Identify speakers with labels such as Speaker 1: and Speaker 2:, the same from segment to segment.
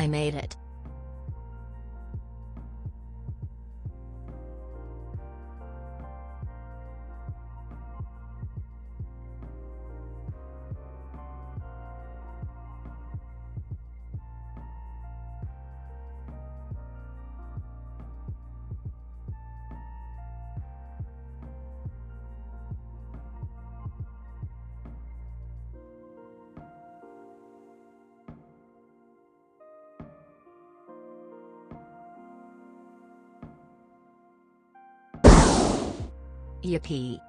Speaker 1: I made it. Yippee!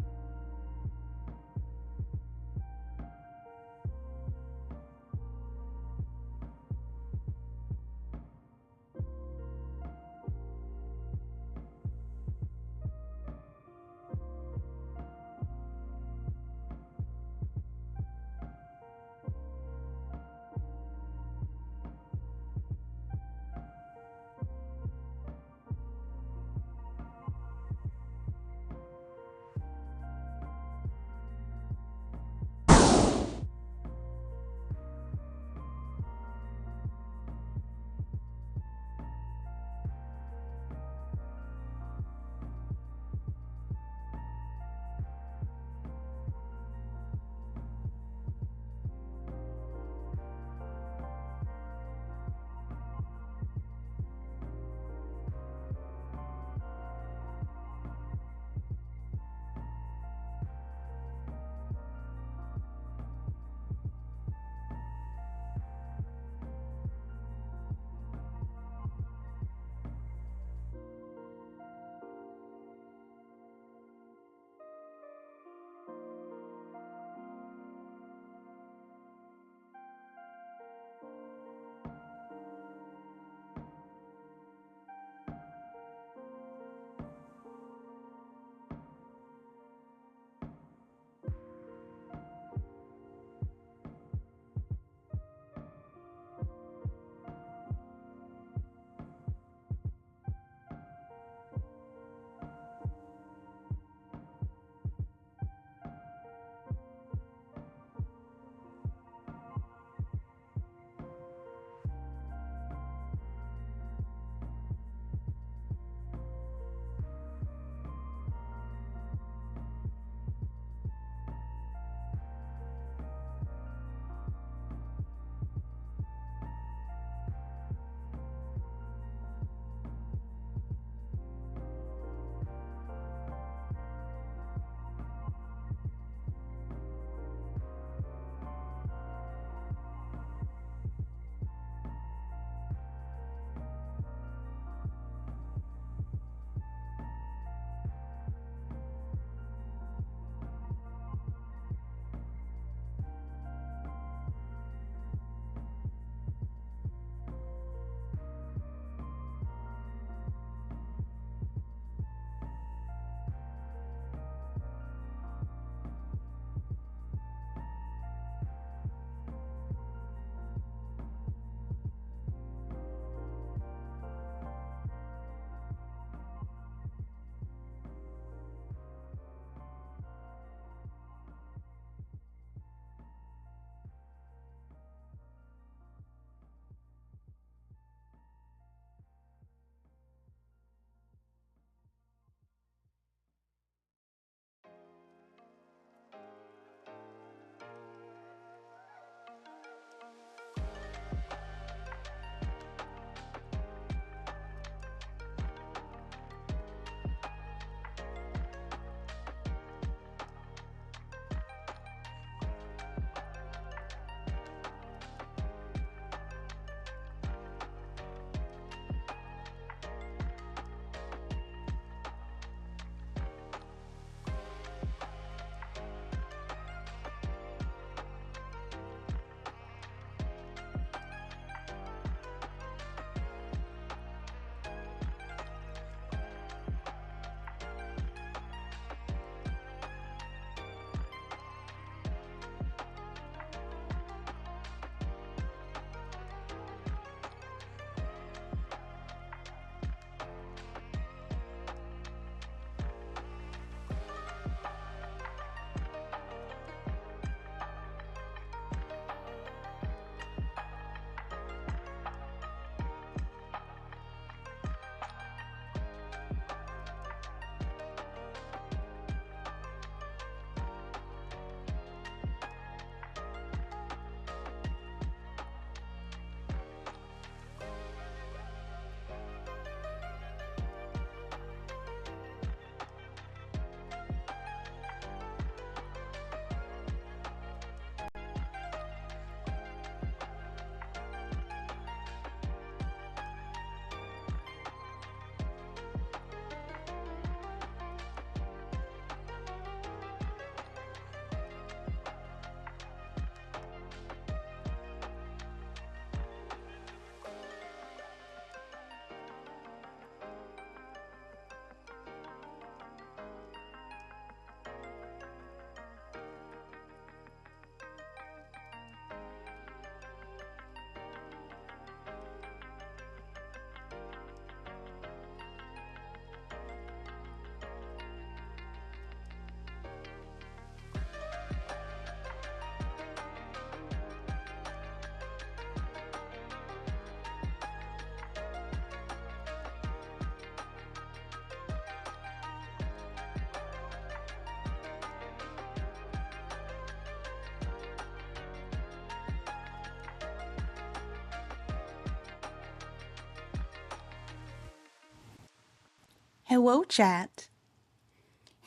Speaker 1: Hello, chat.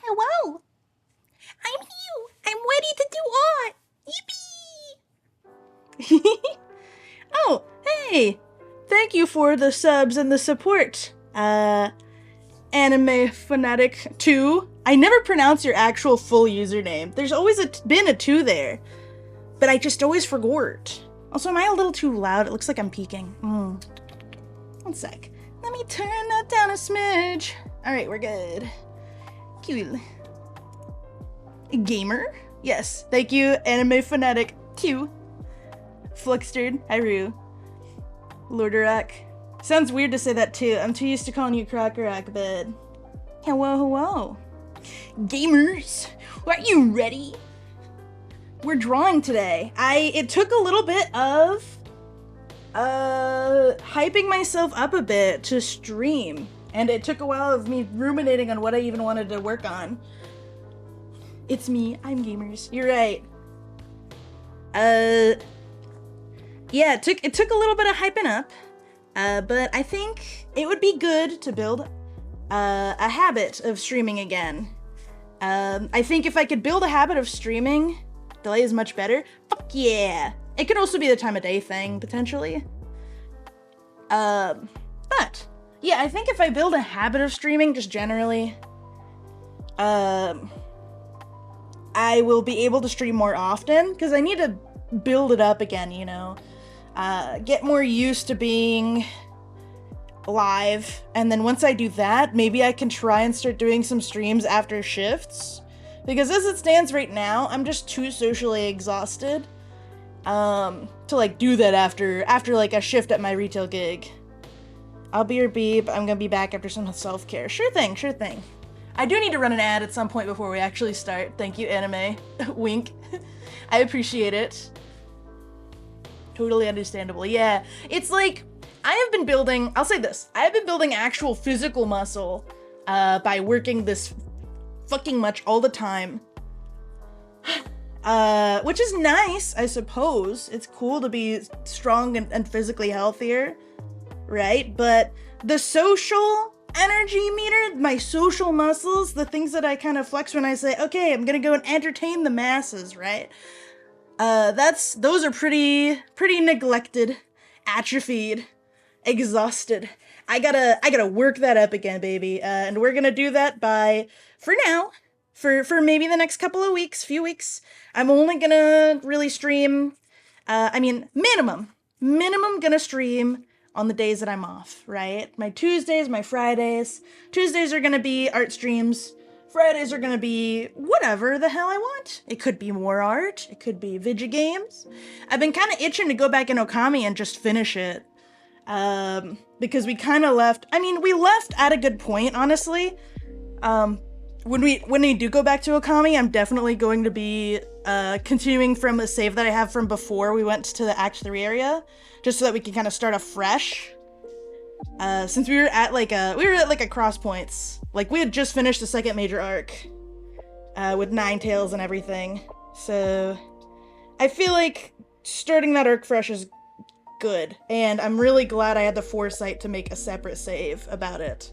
Speaker 1: Hello. I'm here. I'm ready to do art. Yippee! Oh, hey! Thank you for the subs and the support, Anime Fanatic 2. I never pronounce your actual full username. There's always been a 2 there, but I just always forgot. Also, am I a little too loud? It looks like I'm peaking. One sec. Let me turn that down a smidge. Alright, we're good. Cool. Gamer? Yes, thank you, Anime Fanatic 2. Fluxtered, Hyru. Lordarak. Sounds weird to say that too. I'm too used to calling you Crockerak, but... Hello. Gamers, are you ready? We're drawing today. It took a little bit of... hyping myself up a bit to stream. And it took a while of me ruminating on what I even wanted to work on. It's me, I'm Gamers. You're right. Yeah, it took a little bit of hyping up, but I think it would be good to build a habit of streaming again. I think if I could build a habit of streaming, delay is much better. Fuck yeah! It could also be the time of day thing, potentially. But, yeah, I think if I build a habit of streaming, just generally, I will be able to stream more often, because I need to build it up again, you know? Get more used to being live, and then once I do that, maybe I can try and start doing some streams after shifts, because as it stands right now, I'm just too socially exhausted to like do that after like a shift at my retail gig. I'll be your beep. I'm gonna be back after some self-care. Sure thing. I do need to run an ad at some point before we actually start. Thank you, anime. Wink. I appreciate it. Totally understandable. Yeah, it's like, I have been building, I'll say this, I have been building actual physical muscle by working this fucking much all the time. Which is nice, I suppose. It's cool to be strong and physically healthier, right? But the social energy meter, my social muscles, the things that I kind of flex when I say, okay, I'm gonna go and entertain the masses, right? Those are pretty neglected, atrophied, exhausted. I gotta work that up again, baby. And we're gonna do that by, for now, for maybe the next couple of weeks, few weeks, I'm only gonna really stream, minimum gonna stream on the days that I'm off, right? My Tuesdays, my Fridays. Tuesdays are gonna be art streams. Fridays are gonna be whatever the hell I want. It could be more art, it could be video games. I've been kind of itching to go back in Okami and just finish it. Because we kind of left, we left at a good point, honestly. When we do go back to Okami, I'm definitely going to be continuing from a save that I have from before we went to the Act 3 area, just so that we can kind of start afresh. Since we were at like a cross points. Like, we had just finished the second major arc, with 9 tails and everything. So, I feel like starting that arc fresh is good. And I'm really glad I had the foresight to make a separate save about it.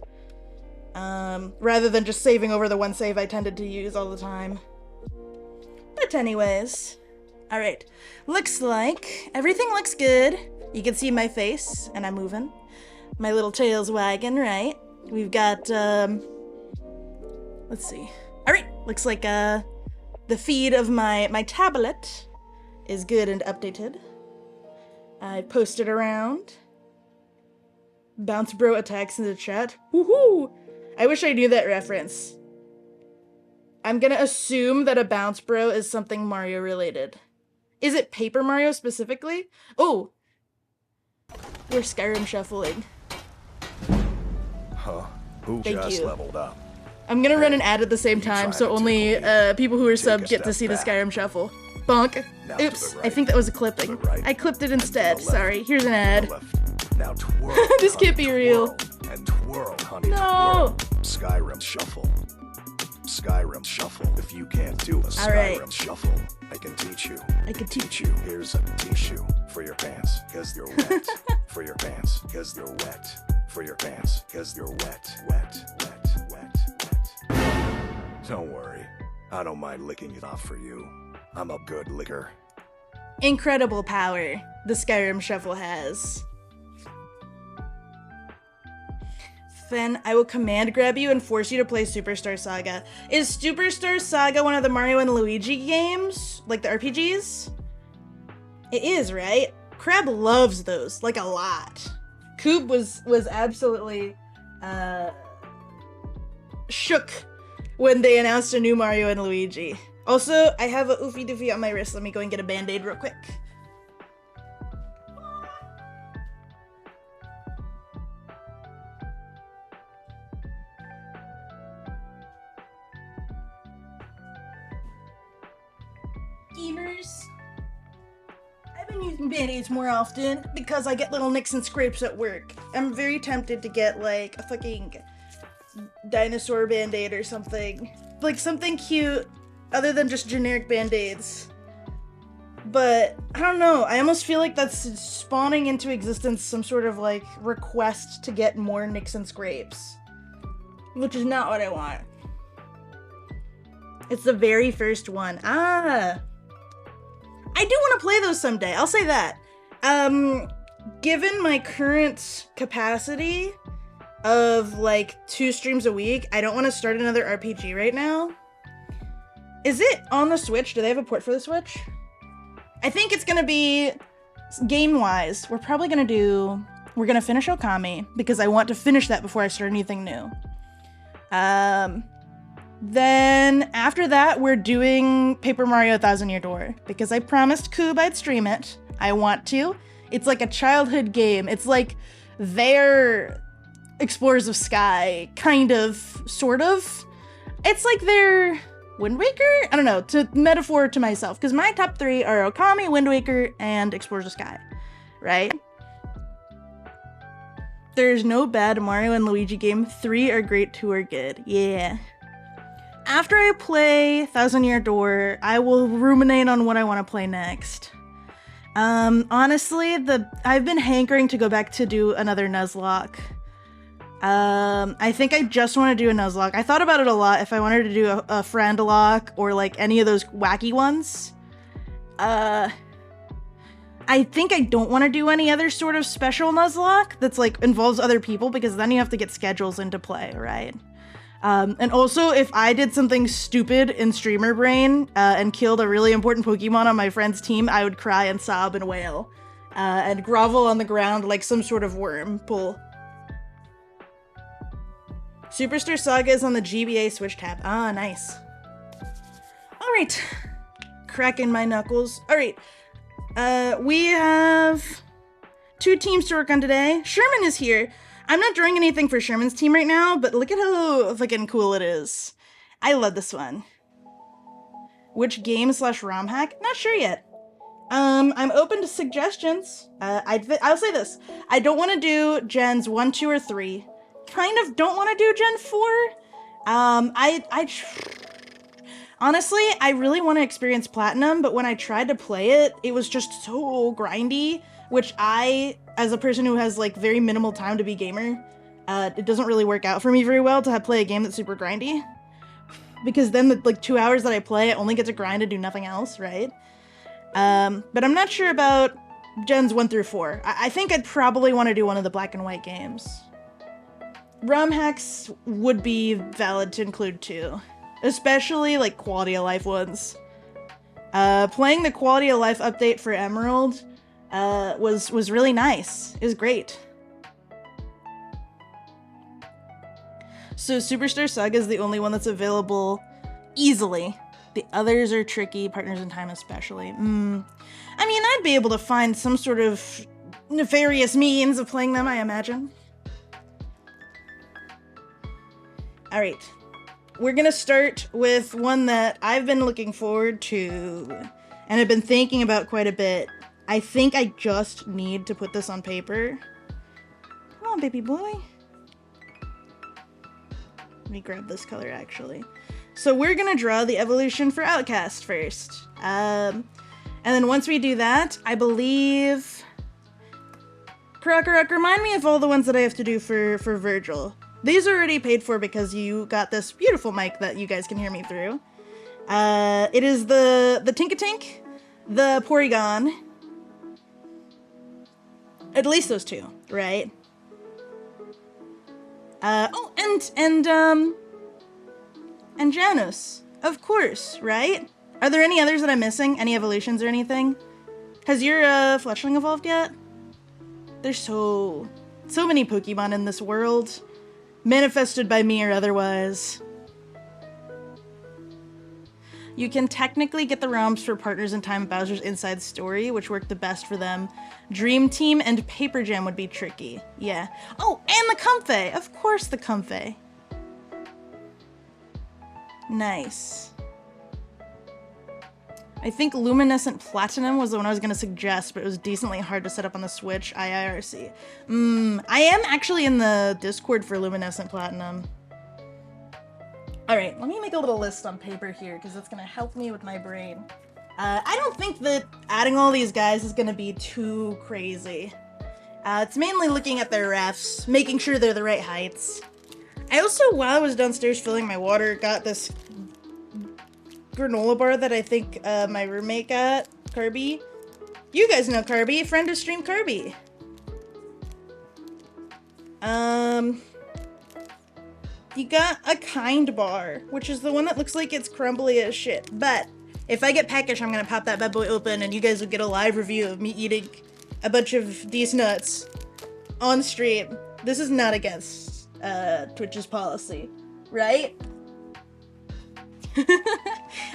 Speaker 1: Rather than just saving over the one save I tended to use all the time. But anyways, alright. Looks like everything looks good. You can see my face, and I'm moving. My little tail's wagging, right? We've got, let's see. Alright, looks like, the feed of my tablet is good and updated. I posted around. Bounce Bro attacks in the chat. Woohoo! I wish I knew that reference. I'm gonna assume that a Bounce Bro is something Mario related. Is it Paper Mario specifically? Oh! We're Skyrim shuffling.
Speaker 2: Huh. Who
Speaker 1: Thank
Speaker 2: just
Speaker 1: you.
Speaker 2: leveled up?
Speaker 1: I'm gonna run an ad at the same time, so only people who are subbed get to see the Skyrim shuffle. Bonk. Oops, I think that was a clipping. I clipped it instead. Sorry, here's an ad.
Speaker 2: Now twirl.
Speaker 1: This can't be real.
Speaker 2: And twirl, honey.
Speaker 1: No.
Speaker 2: Twirl. Skyrim shuffle. Skyrim shuffle. If you can't do a Skyrim shuffle, I can teach you.
Speaker 1: I can teach
Speaker 2: you. Here's a tissue for your pants, cause they're wet. For your pants, cause they're wet. For your pants, cause they're wet. Don't worry. I don't mind licking it off for you. I'm a good licker.
Speaker 1: Incredible power the Skyrim Shuffle has. Then I will command grab you and force you to play Superstar Saga. Is Superstar Saga one of the Mario and Luigi games? Like the RPGs? It is, right? Crab loves those, like a lot. Coop was absolutely shook when they announced a new Mario and Luigi. Also, I have a oofy doofy on my wrist. Let me go and get a band-aid real quick. Gamers, I've been using band-aids more often because I get little nicks and scrapes at work. I'm very tempted to get like a fucking dinosaur band-aid or something. Like something cute other than just generic band-aids. But I don't know, I almost feel like that's spawning into existence some sort of like request to get more nicks and scrapes. Which is not what I want. It's the very first one. Ah! I do want to play those someday, I'll say that. Given my current capacity of like 2 streams a week, I don't want to start another RPG right now. Is it on the Switch? Do they have a port for the Switch? I think it's gonna be, game-wise, we're gonna finish Okami, because I want to finish that before I start anything new. Then after that, we're doing Paper Mario 1000 Year Door, because I promised Coob I'd stream it. I want to. It's like a childhood game. It's like their Explorers of Sky, kind of, sort of. It's like their Wind Waker? I don't know, to metaphor to myself, because my top 3 are Okami, Wind Waker, and Explorers of Sky, right? There's no bad Mario and Luigi game. 3 are great, 2 are good. Yeah. After I play 1000 Year Door, I will ruminate on what I want to play next. Honestly, I've been hankering to go back to do another Nuzlocke. I think I just want to do a Nuzlocke. I thought about it a lot if I wanted to do a Friendlock or like any of those wacky ones. I think I don't want to do any other sort of special Nuzlocke that's like involves other people, because then you have to get schedules into play, right? And also, if I did something stupid in streamer brain and killed a really important Pokemon on my friend's team, I would cry and sob and wail and grovel on the ground like some sort of worm. Pull. Superstar Saga is on the GBA Switch tab. Ah, nice. All right. Cracking my knuckles. All right. We have 2 teams to work on today. Sherman is here. I'm not drawing anything for Sherman's team right now, but look at how fucking cool it is. I love this one. Which game / ROM hack? Not sure yet. I'm open to suggestions. I'll say this. I don't want to do gens 1, 2, or 3. Kind of don't want to do Gen 4. Honestly, I really want to experience Platinum, but when I tried to play it, it was just so grindy, which as a person who has like very minimal time to be gamer, it doesn't really work out for me very well to play a game that's super grindy. Because then the like 2 hours that I play, I only get to grind and do nothing else, right? But I'm not sure about gens 1 through 4. I think I'd probably want to do one of the black and white games. ROM hacks would be valid to include too, especially like quality of life ones. Playing the quality of life update for Emerald was really nice. It was great. So Superstar Saga is the only one that's available easily. The others are tricky, Partners in Time especially. I mean, I'd be able to find some sort of nefarious means of playing them, I imagine. All right, we're gonna start with one that I've been looking forward to and I've been thinking about quite a bit. I think I just need to put this on paper. Come on, baby boy. Let me grab this color, actually. So we're gonna draw the evolution for Outcast first. And then once we do that, I believe... Karak, remind me of all the ones that I have to do for Virgil. These are already paid for because you got this beautiful mic that you guys can hear me through. It is the Tinkatink, the Porygon. At least those two, right? Oh, and Janus, of course, right? Are there any others that I'm missing? Any evolutions or anything? Has your Fletchling evolved yet? There's so many Pokemon in this world, manifested by me or otherwise. You can technically get the ROMs for Partners in Time and Bowser's Inside Story, which worked the best for them. Dream Team and Paper Jam would be tricky. Yeah. Oh, and the Comfey! Of course the Comfey. Nice. I think Luminescent Platinum was the one I was going to suggest, but it was decently hard to set up on the Switch. IIRC. I am actually in the Discord for Luminescent Platinum. Alright, let me make a little list on paper here, because that's going to help me with my brain. I don't think that adding all these guys is going to be too crazy. It's mainly looking at their refs, making sure they're the right heights. I also, while I was downstairs filling my water, got this granola bar that I think my roommate got, Kirby. You guys know Kirby, friend of stream Kirby. You got a Kind bar, which is the one that looks like it's crumbly as shit. But if I get peckish, I'm gonna pop that bad boy open and you guys will get a live review of me eating a bunch of these nuts on stream. This is not against Twitch's policy, right?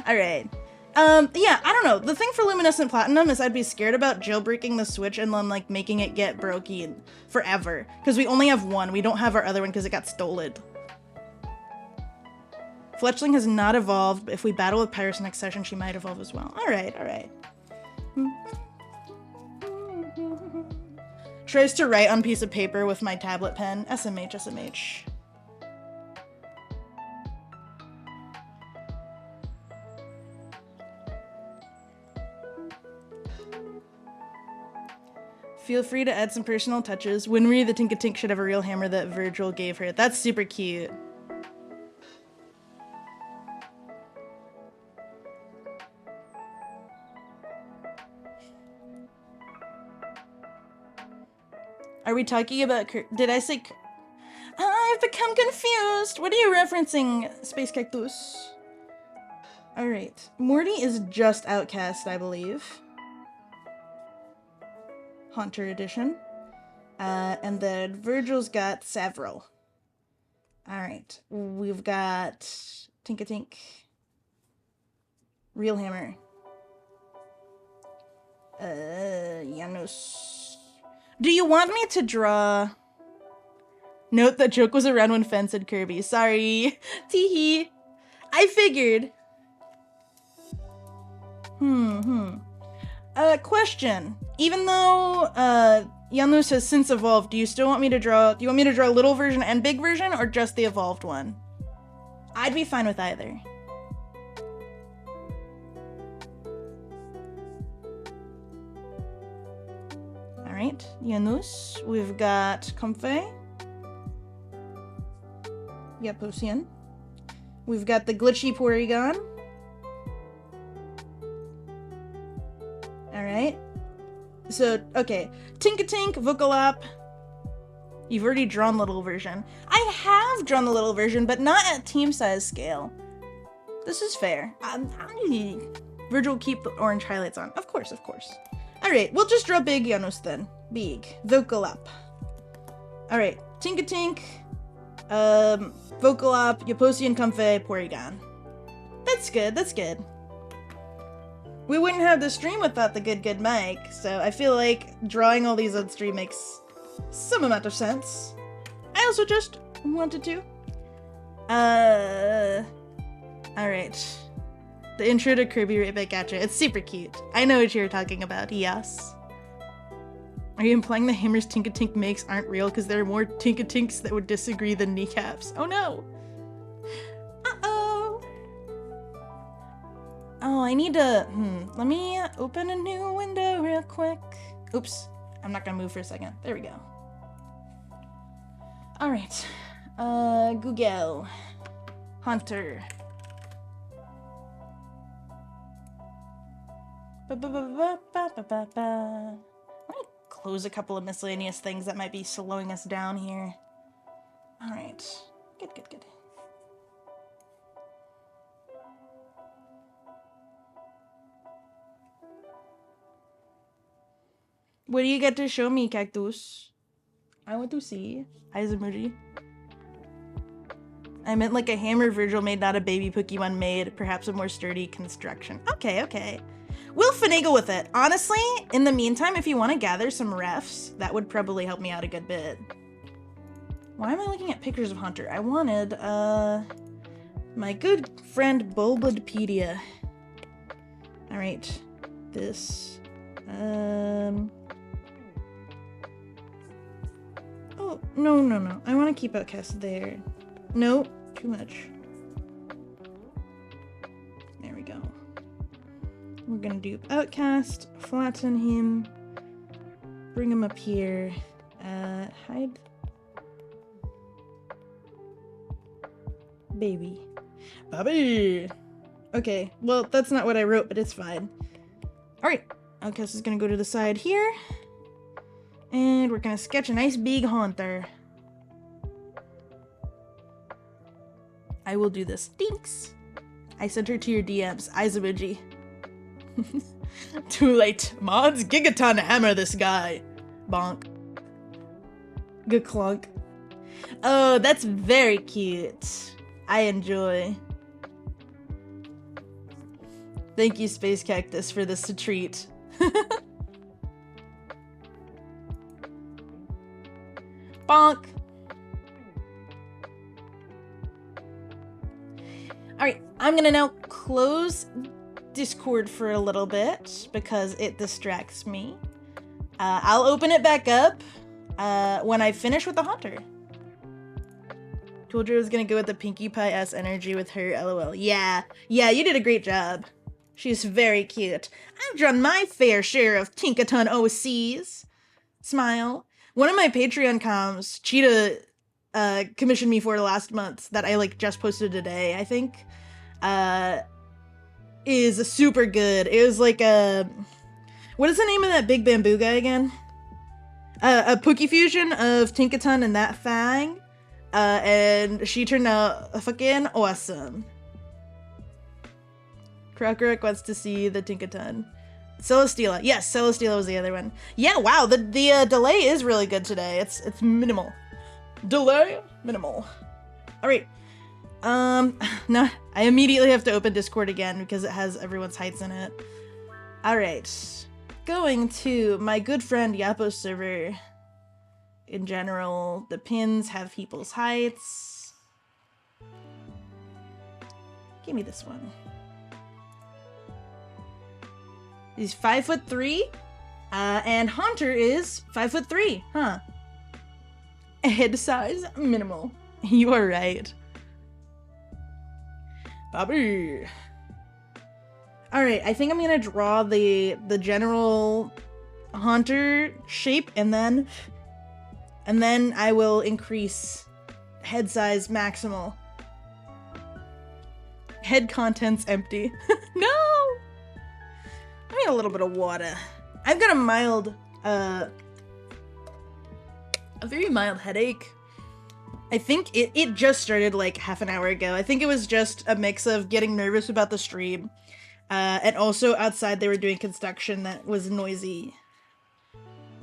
Speaker 1: Alright. Yeah, I don't know. The thing for Luminescent Platinum is I'd be scared about jailbreaking the Switch and then, like, making it get broken forever. Because we only have one. We don't have our other one because it got stolen. Fletchling has not evolved, but if we battle with Pyrus next session, she might evolve as well. Alright, alright. Tries to write on a piece of paper with my tablet pen. SMH, SMH. Feel free to add some personal touches. Winry the Tinkatink should have a real hammer that Virgil gave her. That's super cute. Are we talking about did I say I've become confused. What are you referencing, Space Cactus? Alright. Morty is just Outcast, I believe. Haunter edition. And then Virgil's got several. Alright. We've got Tinkatink. Real Hammer. Janus. Do you want me to draw? Note that joke was around when Fen said Kirby. Sorry. Teehee. I figured. Question. Even though Janus has since evolved, do you still want me to draw? Do you want me to draw little version and big version, or just the evolved one? I'd be fine with either. Alright, Janus. We've got Comfey. Yaposian. We've got the glitchy Porygon. Alright. So, okay. Tinkatink, Vocalop. You've already drawn the little version. I have drawn the little version, but not at team size scale. This is fair. Virgil will keep the orange highlights on. Of course, of course. Alright, we'll just draw big Janus then. Big. Vocalop. Alright, Tinkatink, Vocalop, Yaposian, Comfey, Porygon. That's good, that's good. We wouldn't have the stream without the good mic, so I feel like drawing all these on stream makes some amount of sense. I also just wanted to. Alright. The intro to Kirby right back at you. It's super cute. I know what you're talking about, yes. Are you implying the hammers Tinkatink makes aren't real because there are more Tinkatinks that would disagree than kneecaps? Oh no! Uh-oh! Oh, I need to... Let me open a new window real quick. Oops. I'm not gonna move for a second. There we go. Alright. Google. Hunter. Let me close a couple of miscellaneous things that might be slowing us down here. Alright. Good. What do you get to show me, Cactus? I want to see. Eyes emoji. I meant like a hammer Virgil made, not a baby Pokemon made. Perhaps a more sturdy construction. Okay. We'll finagle with it. Honestly, in the meantime, if you want to gather some refs, that would probably help me out a good bit. Why am I looking at pictures of Hunter? I wanted, my good friend Bulbapedia. Alright. This. Oh, no. I want to keep Outcast there. No, too much. There we go. We're gonna do Outcast, flatten him, bring him up here, hide. Baby. Okay, well, that's not what I wrote, but it's fine. Alright, Outcast is gonna go to the side here, and we're gonna sketch a nice big Haunter. I will do this. Thanks. I sent her to your DMs. Eyes emoji. Too late. Mods, Gigaton hammer this guy. Bonk. Good clunk. Oh, that's very cute. I enjoy. Thank you, Space Cactus, for this treat. Bonk. Alright, I'm gonna now close Discord for a little bit because it distracts me. I'll open it back up when I finish with the Hunter. Told you I was gonna go with the Pinkie Pie-ass energy with her, lol. Yeah, you did a great job. She's very cute. I've drawn my fair share of Tinkaton OCs. Smile. One of my Patreon comms, Cheetah commissioned me for last month that I just posted today, I think. Is super good. It was like a... What is the name of that big bamboo guy again? A Pokefusion of Tinkaton and that Fang. And she turned out fucking awesome. Krokorok wants to see the Tinkaton. Celesteela. Yes, Celesteela was the other one. Yeah, wow, the delay is really good today. It's minimal. Delay? Minimal. Alright. No, I immediately have to open Discord again because it has everyone's heights in it. Alright. Going to my good friend Yapo's server. In general, the pins have people's heights. Give me this one. He's 5'3", and Haunter is 5'3", huh? Head size, minimal. You are right. Bobby. Alright, I think I'm gonna draw the general Haunter shape and then I will increase head size maximal. Head contents empty. No! I need a little bit of water. I've got a mild, a very mild headache. I think it just started like half an hour ago. I think it was just a mix of getting nervous about the stream, and also outside they were doing construction that was noisy.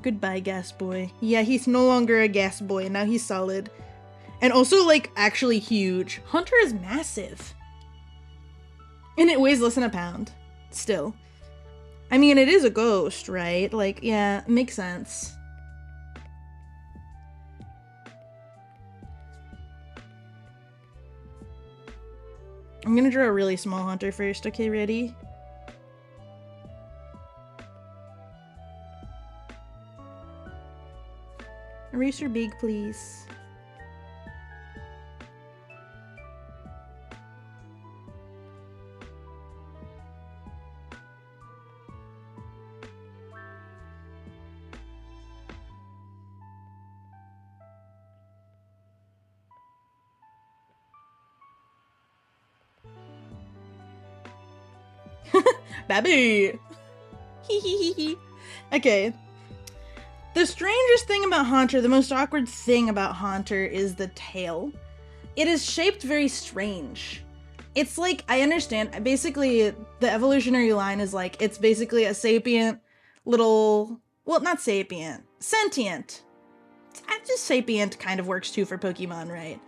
Speaker 1: Goodbye, gas boy. Yeah, he's no longer a gas boy, now he's solid. And also, like, actually huge. Hunter is massive. And it weighs less than a pound. Still. I mean, it is a ghost, right? Like, yeah, it makes sense. I'm gonna draw a really small Hunter first. Okay, ready? Eraser big, please. Baby! Okay. The strangest thing about Haunter, the most awkward thing about Haunter is the tail. It is shaped very strange. It's like, I understand, basically, the evolutionary line is like, it's basically a sapient little, well, not sapient, sentient. Just sapient kind of works too for Pokemon, right?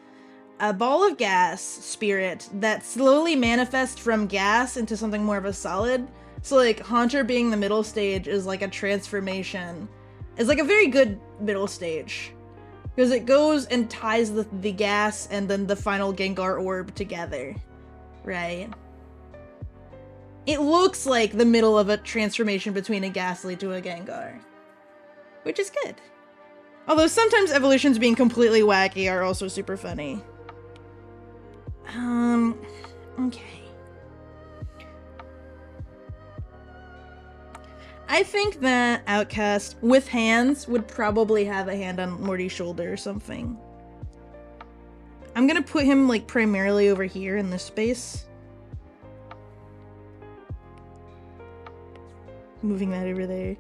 Speaker 1: A ball of gas spirit that slowly manifests from gas into something more of a solid. So like Haunter being the middle stage is like a transformation. It's like a very good middle stage. Because it goes and ties the gas and then the final Gengar orb together. Right? It looks like the middle of a transformation between a Ghastly to a Gengar. Which is good. Although sometimes evolutions being completely wacky are also super funny. Okay. I think that Outcast with hands would probably have a hand on Morty's shoulder or something. I'm gonna put him like primarily over here in this space. Moving that over there.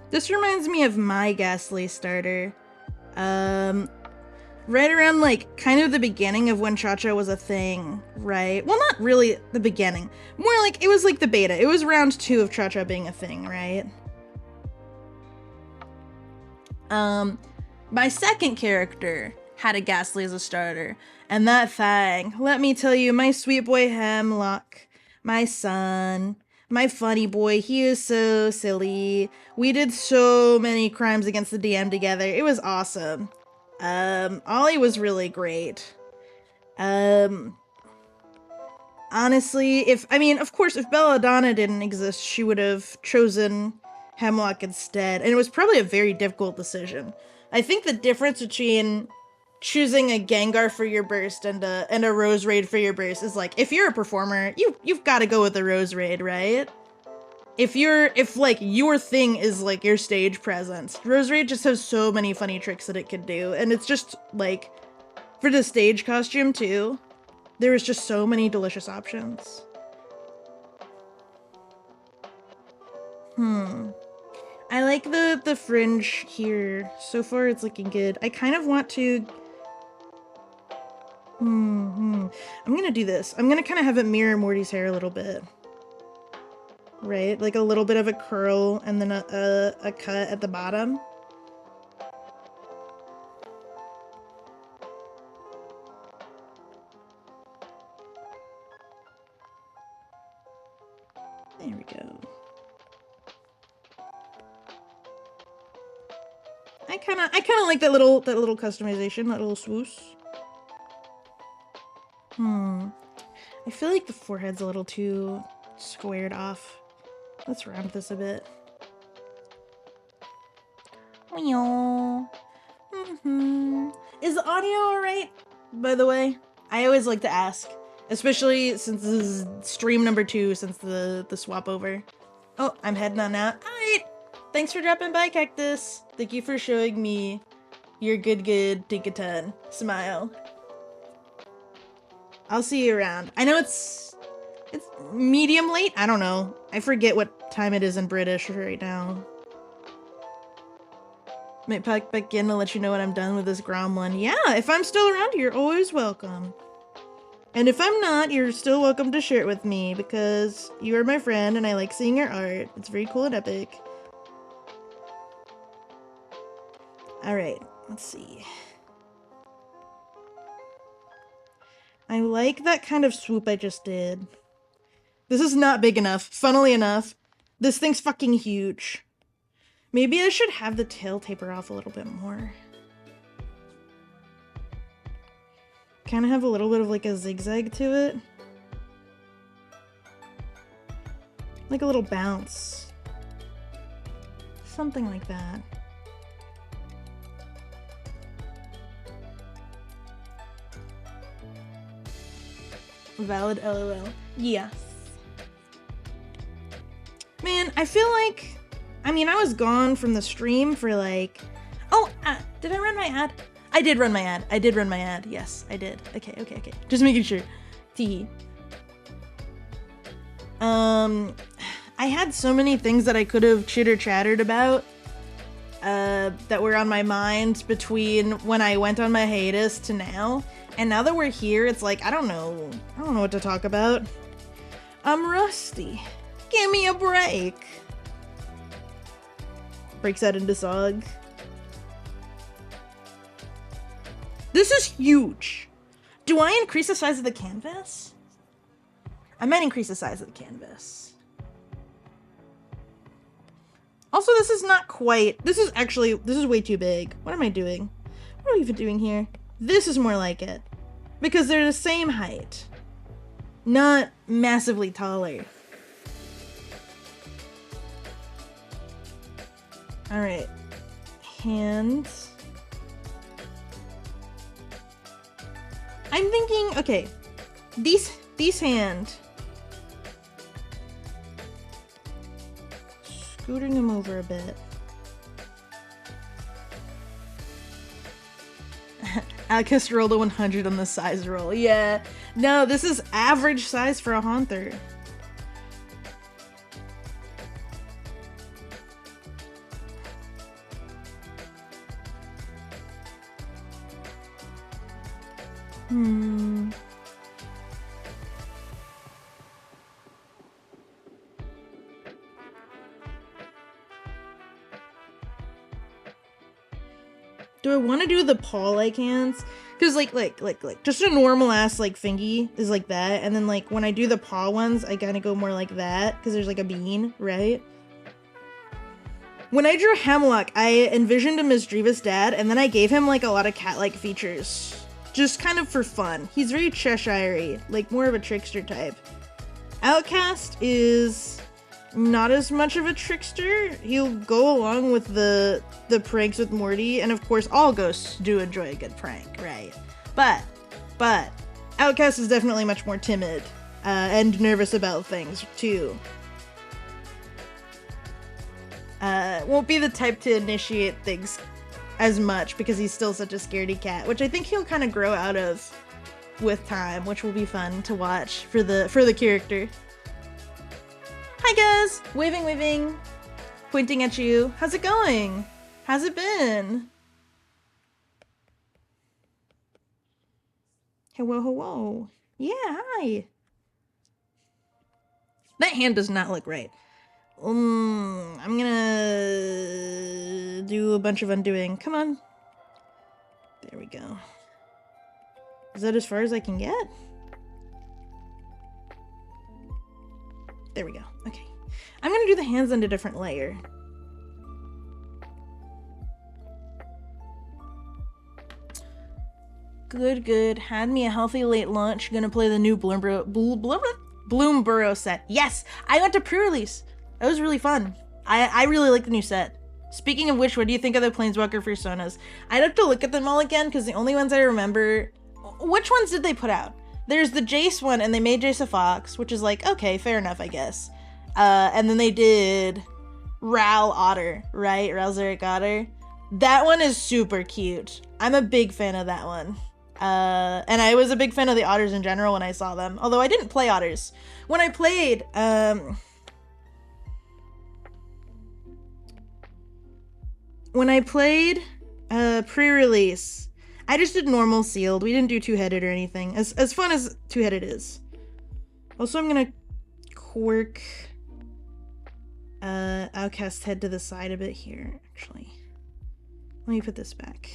Speaker 1: This reminds me of my Ghastly starter. Right around like kind of the beginning of when Cha-Cha was a thing, right? Well, not really the beginning. More like it was like the beta. It was round 2 of Cha-Cha being a thing, right? My second character had a Ghastly as a starter, and that thing, let me tell you, my sweet boy Hemlock, my son, my funny boy, he is so silly. We did so many crimes against the DM together. It was awesome. Ollie was really great. Honestly, of course, if Belladonna didn't exist, she would have chosen Hemlock instead, and it was probably a very difficult decision. I think the difference between choosing a Gengar for your burst and a Rose Raid for your burst is like, if you're a performer, you've got to go with the Rose Raid, right? If like your thing is like your stage presence, Rose Raid just has so many funny tricks that it could do, and it's just like, for the stage costume too, there is just so many delicious options. I like the fringe here. So far it's looking good. I kind of want to... I'm gonna do this. I'm gonna kind of have it mirror Morty's hair a little bit. Right? Like a little bit of a curl and then a cut at the bottom. There we go. I kind of like that little customization, that little swoosh. I feel like the forehead's a little too squared off. Let's round this a bit. Is the audio alright, by the way? I always like to ask. Especially since this is stream number 2 since the swap over. Oh, I'm heading on out. Alright! Thanks for dropping by, Cactus. Thank you for showing me your good Tinkaton smile. I'll see you around. I know it's medium late? I don't know. I forget what time it is in British right now. Might pop back in to let you know when I'm done with this gromlin. Yeah, if I'm still around, you're always welcome. And if I'm not, you're still welcome to share it with me, because you are my friend and I like seeing your art. It's very cool and epic. Alright, let's see. I like that kind of swoop I just did. This is not big enough. Funnily enough, this thing's fucking huge. Maybe I should have the tail taper off a little bit more. Kind of have a little bit of like a zigzag to it. Like a little bounce. Something like that. Valid LOL. Yes. Man, I feel like... I was gone from the stream for like... Oh, did I run my ad? I did run my ad. I did run my ad. Yes, I did. Okay. Just making sure. Tee. I had so many things that I could have chitter-chattered about that were on my mind between when I went on my hiatus to now. And now that we're here, it's like, I don't know what to talk about. I'm rusty. Give me a break. Breaks out into song. This is huge. Do I increase the size of the canvas? I might increase the size of the canvas. Also, this is not quite, this is way too big. What am I doing? What are we even doing here? This is more like it. Because they're the same height. Not massively taller. Alright. Hands. I'm thinking, okay. These hand. Scooting him over a bit. Alcast rolled a 100 on the size roll. Yeah. No, this is average size for a Haunter. Do I want to do the paw-like hands? Because like, just a normal ass like fingy is like that, and then like when I do the paw ones, I kind of go more like that because there's like a bean, right? When I drew Hemlock, I envisioned him as Dreva's dad, and then I gave him like a lot of cat-like features, just kind of for fun. He's very Cheshire-y, like more of a trickster type. Outcast is not as much of a trickster. He'll go along with the pranks with Morty, and of course all ghosts do enjoy a good prank, right? But Outcast is definitely much more timid and nervous about things too. Won't be the type to initiate things as much because he's still such a scaredy cat, which I think he'll kind of grow out of with time, which will be fun to watch for the character. Hi guys! Waving, pointing at you. How's it going? How's it been? Hello. Yeah, hi. That hand does not look right. I'm gonna do a bunch of undoing. Come on. There we go. Is that as far as I can get? There we go. Okay. I'm gonna do the hands on a different layer. Good. Had me a healthy late lunch. Gonna play the new Bloomborough set. Yes! I went to pre-release. That was really fun. I really like the new set. Speaking of which, what do you think of the Planeswalker personas? I'd have to look at them all again, because the only ones I remember... Which ones did they put out? There's the Jace one, and they made Jace a fox, which is like, okay, fair enough, I guess. And then they did Ral Otter, right? Ral Zarek Otter. That one is super cute. I'm a big fan of that one. And I was a big fan of the otters in general when I saw them. Although I didn't play otters. When I played, pre-release, I just did normal sealed. We didn't do two-headed or anything. As fun as two-headed is. Also, I'm gonna quirk Outcast head to the side a bit here, actually. Let me put this back.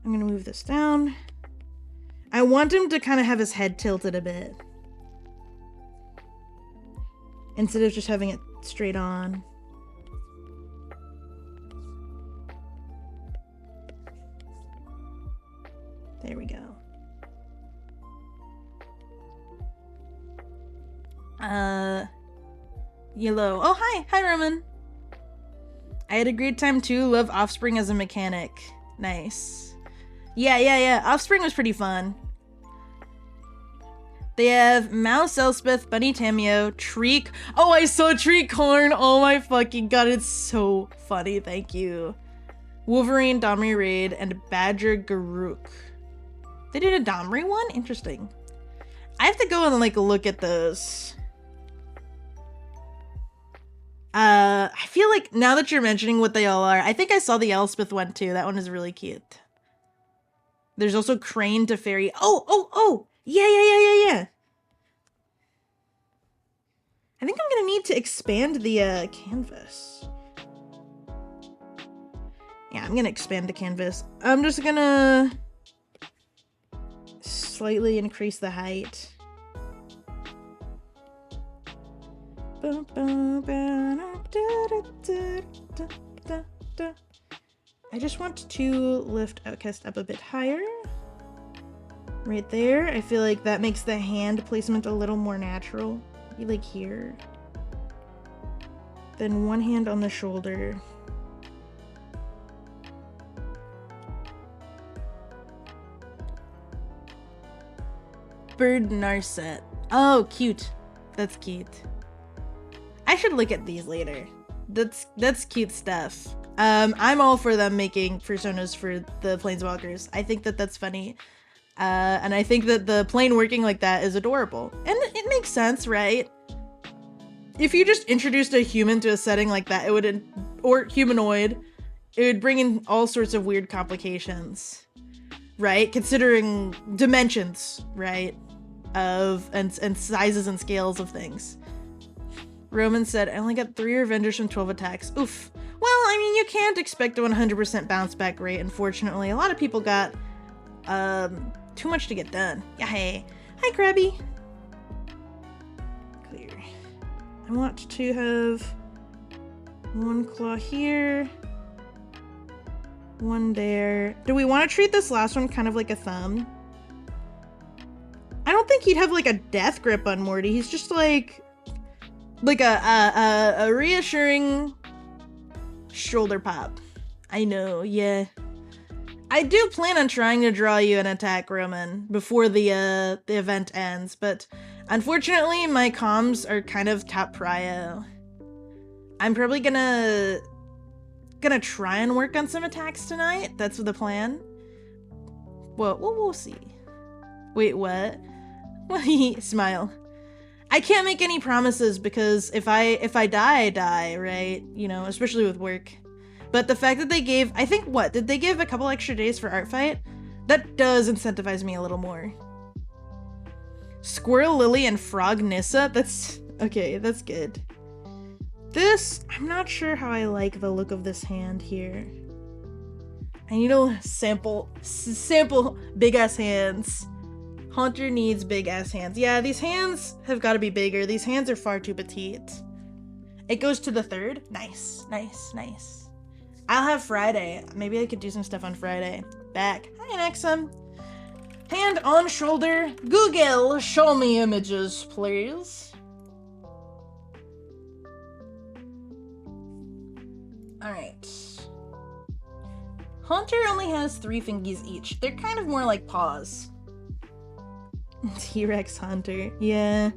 Speaker 1: I'm gonna move this down. I want him to kind of have his head tilted a bit. Instead of just having it straight on. There we go. Yellow. Oh, hi. Hi, Roman. I had a great time too. Love Offspring as a mechanic. Nice. Yeah. Offspring was pretty fun. They have Mouse Elspeth, Bunny Tamio, Treek. Oh, I saw Treek Corn. Oh my fucking god, it's so funny. Thank you. Wolverine, Domri Raid, and Badger Garuk. They did a Domri one? Interesting. I have to go and like look at those. I feel like now that you're mentioning what they all are, I think I saw the Elspeth one too. That one is really cute. There's also Crane to Fairy. Oh! Yeah. I think I'm gonna need to expand the canvas. Yeah, I'm gonna expand the canvas. I'm just gonna slightly increase the height. I just want to lift Outcast up a bit higher. Right there. I feel like that makes the hand placement a little more natural. Maybe like here. Then one hand on the shoulder. Bird Narset. Oh, cute. That's cute. I should look at these later. That's cute stuff. I'm all for them making personas for the Planeswalkers. I think that that's funny. And I think that the plane working like that is adorable. And it makes sense, right? If you just introduced a human to a setting like that, it would, or humanoid, it would bring in all sorts of weird complications, right? Considering dimensions, right? And sizes and scales of things. Roman said, I only got 3 Revengers from 12 attacks. Oof. Well, I mean, you can't expect a 100% bounce back rate, unfortunately. A lot of people got, too much to get done. Yeah, hey. Hi, Krabby. Clear. I want to have one claw here. One there. Do we want to treat this last one kind of like a thumb? I don't think he'd have, like, a death grip on Morty. He's just, like a reassuring shoulder pop. I know, yeah. I do plan on trying to draw you an attack, Roman, before the event ends, but unfortunately my comms are kind of top prio. I'm probably gonna try and work on some attacks tonight. That's the plan. Well, we'll see. Wait, what? Smile. I can't make any promises because if I die, I die, right? You know, especially with work. But the fact that they gave, I think, what? Did they give a couple extra days for Art Fight? That does incentivize me a little more. Squirrel Lily and Frog Nissa? That's, okay, that's good. This, I'm not sure how I like the look of this hand here. I need to sample big ass hands. Haunter needs big ass hands. Yeah, these hands have got to be bigger. These hands are far too petite. It goes to the 3rd. Nice. I'll have Friday. Maybe I could do some stuff on Friday. Back. Hi, Nexum. Hand on shoulder. Google, show me images, please. Alright. Haunter only has 3 fingies each. They're kind of more like paws. T-Rex Haunter. Yeah.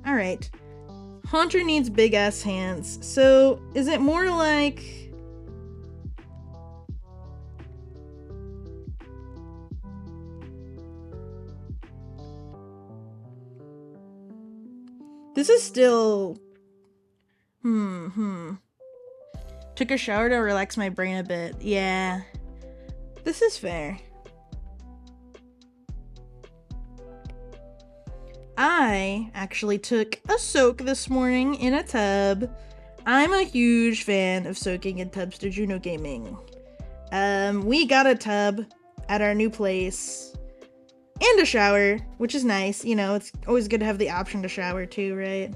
Speaker 1: Alright. Haunter needs big ass hands. So, is it more like... This is still... Took a shower to relax my brain a bit. Yeah. This is fair. I actually took a soak this morning in a tub. I'm a huge fan of soaking in tubs to Juno Gaming. We got a tub at our new place and a shower, which is nice. You know, it's always good to have the option to shower too, right?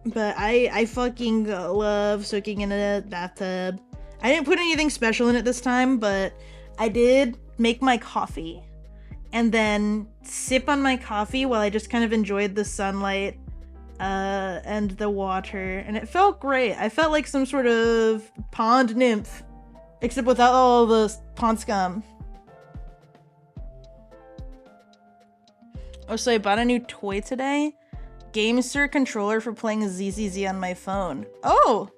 Speaker 1: But I fucking love soaking in a bathtub. I didn't put anything special in it this time, but I did make my coffee and then sip on my coffee while I just kind of enjoyed the sunlight and the water, and it felt great. I felt like some sort of pond nymph, except without all the pond scum. Oh, so I bought a new toy today. GameSir controller for playing ZZZ on my phone. Oh,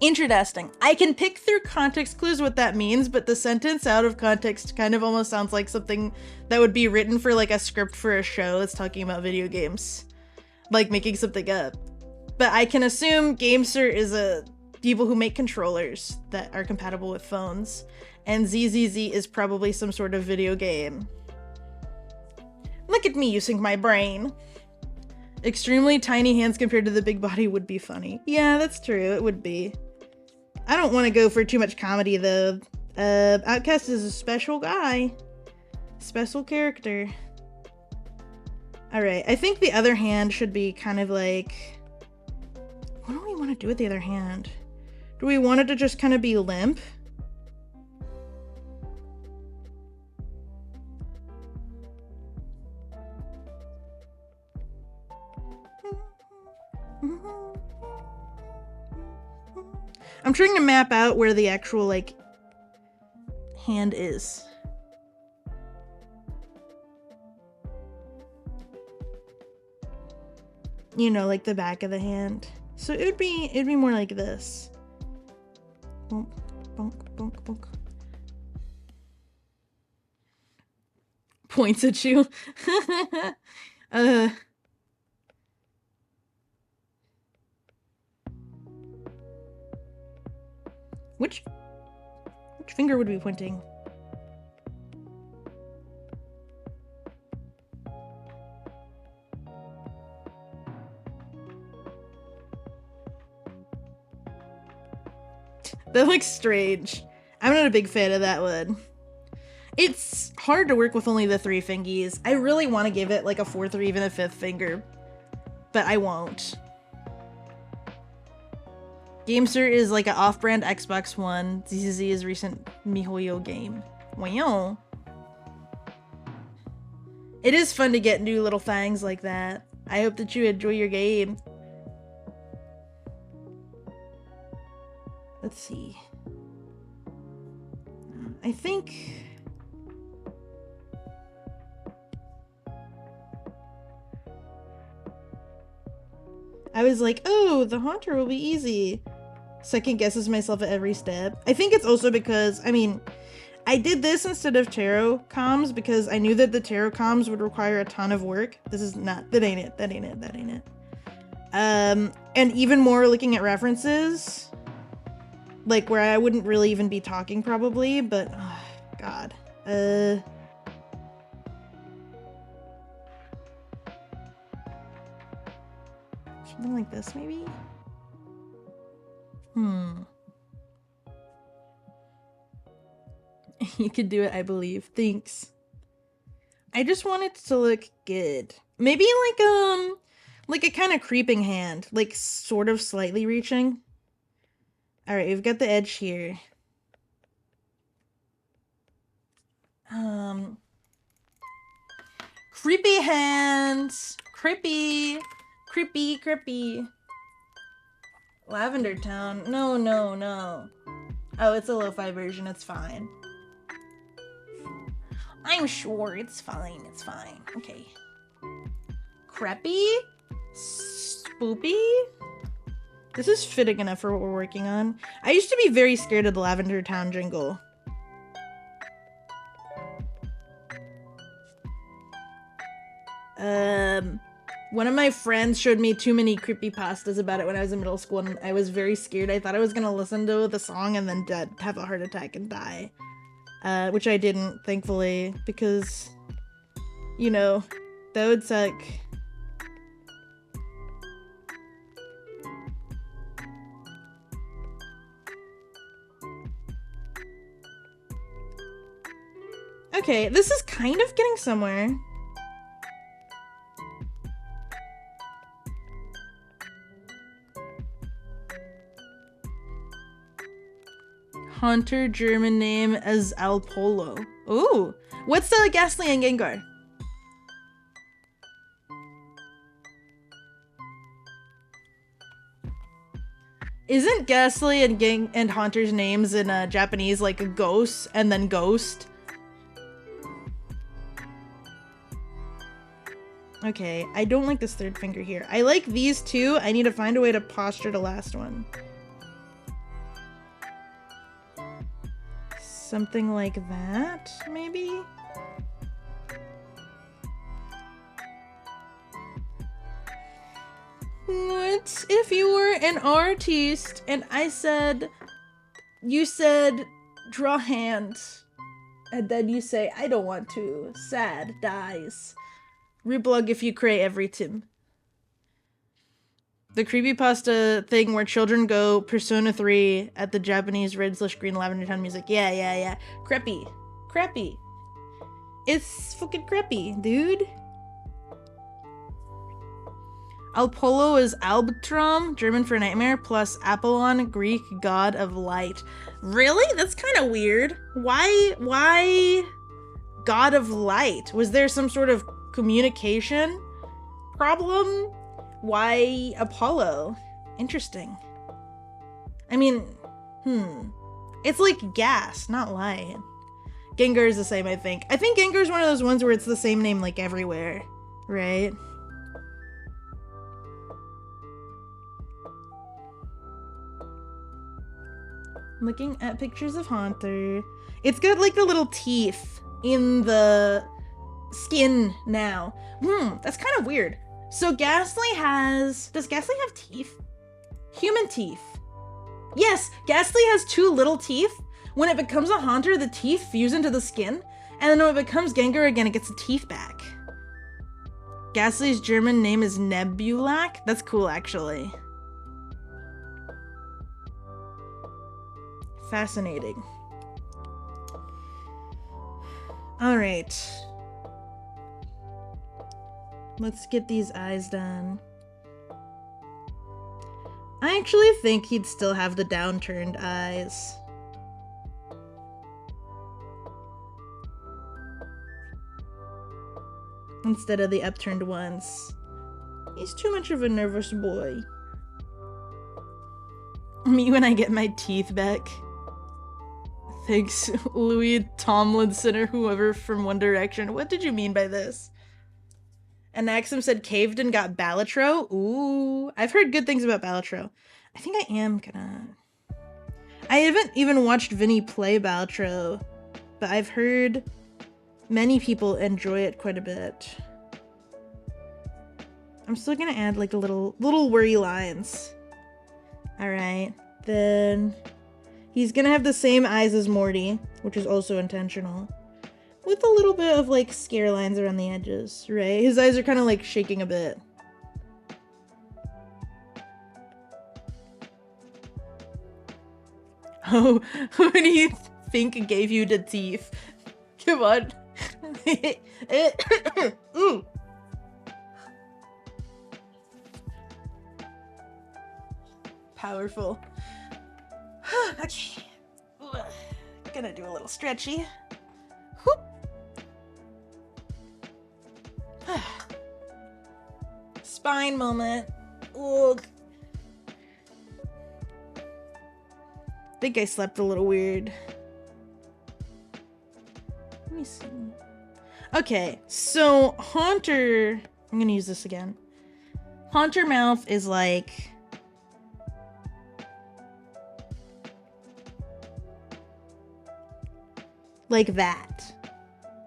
Speaker 1: Interesting. I can pick through context clues what that means, but the sentence out of context kind of almost sounds like something that would be written for like a script for a show that's talking about video games. Like making something up. But I can assume Gamester is a people who make controllers that are compatible with phones. And ZZZ is probably some sort of video game. Look at me using my brain. Extremely tiny hands compared to the big body would be funny. Yeah, that's true. It would be. I don't want to go for too much comedy though. Outcast is a special guy. Special character. Alright, I think the other hand should be kind of like... What do we want to do with the other hand? Do we want it to just kind of be limp? I'm trying to map out where the actual, like, hand is. You know, like the back of the hand. So it'd be more like this. Bonk, bonk, bonk, bonk. Points at you. Which finger would be pointing? That looks strange. I'm not a big fan of that one. It's hard to work with only the 3 fingies. I really want to give it like a 4th or even a 5th finger, but I won't. Gamester is like an off-brand Xbox One. ZZZ is recent MiHoYo game. Wow. It is fun to get new little things like that. I hope that you enjoy your game. Let's see. I think... I was like, oh, the Haunter will be easy. Second guesses myself at every step. I think it's also because, I mean, I did this instead of tarot comms because I knew that the tarot comms would require a ton of work. This is not, that ain't it, that ain't it, that ain't it. And even more looking at references, like where I wouldn't really even be talking probably, but, oh, God. Something like this, maybe? You could do it, I believe. Thanks. I just want it to look good. Maybe like a kind of creeping hand, like sort of slightly reaching. All right, we've got the edge here. Creepy hands. Creepy. Creepy, creepy. Lavender Town. No, no, no. Oh, it's a lo-fi version. It's fine. I'm sure it's fine. It's fine. Okay. Creepy? Spoopy? This is fitting enough for what we're working on. I used to be very scared of the Lavender Town jingle. One of my friends showed me too many creepypastas about it when I was in middle school, and I was very scared. I thought I was gonna listen to the song and then have a heart attack and die. Which I didn't, thankfully, because, you know, that would suck. Okay, this is kind of getting somewhere. Haunter, German name as Alpolo. Ooh, what's the Ghastly and Gengar? Isn't Ghastly and Haunter's names in Japanese like a ghost and then ghost? Okay, I don't like this 3rd finger here. I like these two. I need to find a way to posture the last one. Something like that, maybe? What if you were an artist and you said, draw hands, and then you say, I don't want to, sad, dies. Reblog if you create every Tim. The creepypasta thing where children go Persona 3 at the Japanese red/green Lavender Town music. Yeah. Creepy. It's fucking creepy, dude. Apollo is Albtraum, German for nightmare, plus Apollon, Greek god of light. Really? That's kind of weird. Why god of light? Was there some sort of communication problem? Why Apollo? Interesting. I mean, it's like gas, not light. Gengar is the same, I think. I think Gengar is one of those ones where it's the same name like everywhere, right? Looking at pictures of Haunter. It's got like the little teeth in the skin now. That's kind of weird. So Ghastly does Ghastly have teeth? Human teeth. Yes, Ghastly has 2 little teeth. When it becomes a Haunter, the teeth fuse into the skin. And then when it becomes Gengar again, it gets the teeth back. Ghastly's German name is Nebulak. That's cool, actually. Fascinating. All right. Let's get these eyes done. I actually think he'd still have the downturned eyes. Instead of the upturned ones. He's too much of a nervous boy. Me when I get my teeth back. Thanks, Louis Tomlinson or whoever from One Direction. What did you mean by this? And Axum said caved and got Balatro. Ooh, I've heard good things about Balatro. I think I am gonna... I haven't even watched Vinny play Balatro, but I've heard many people enjoy it quite a bit. I'm still gonna add like a little worry lines. Alright, then he's gonna have the same eyes as Morty, which is also intentional. With a little bit of like scare lines around the edges, right? His eyes are kind of like shaking a bit. Oh, who do you think gave you the teeth? Come on. Ooh. Powerful. Okay. Gonna do a little stretchy. Whoop. Spine moment. Ugh. I think I slept a little weird. Let me see. Okay, so Haunter... I'm gonna use this again. Haunter mouth is like... that.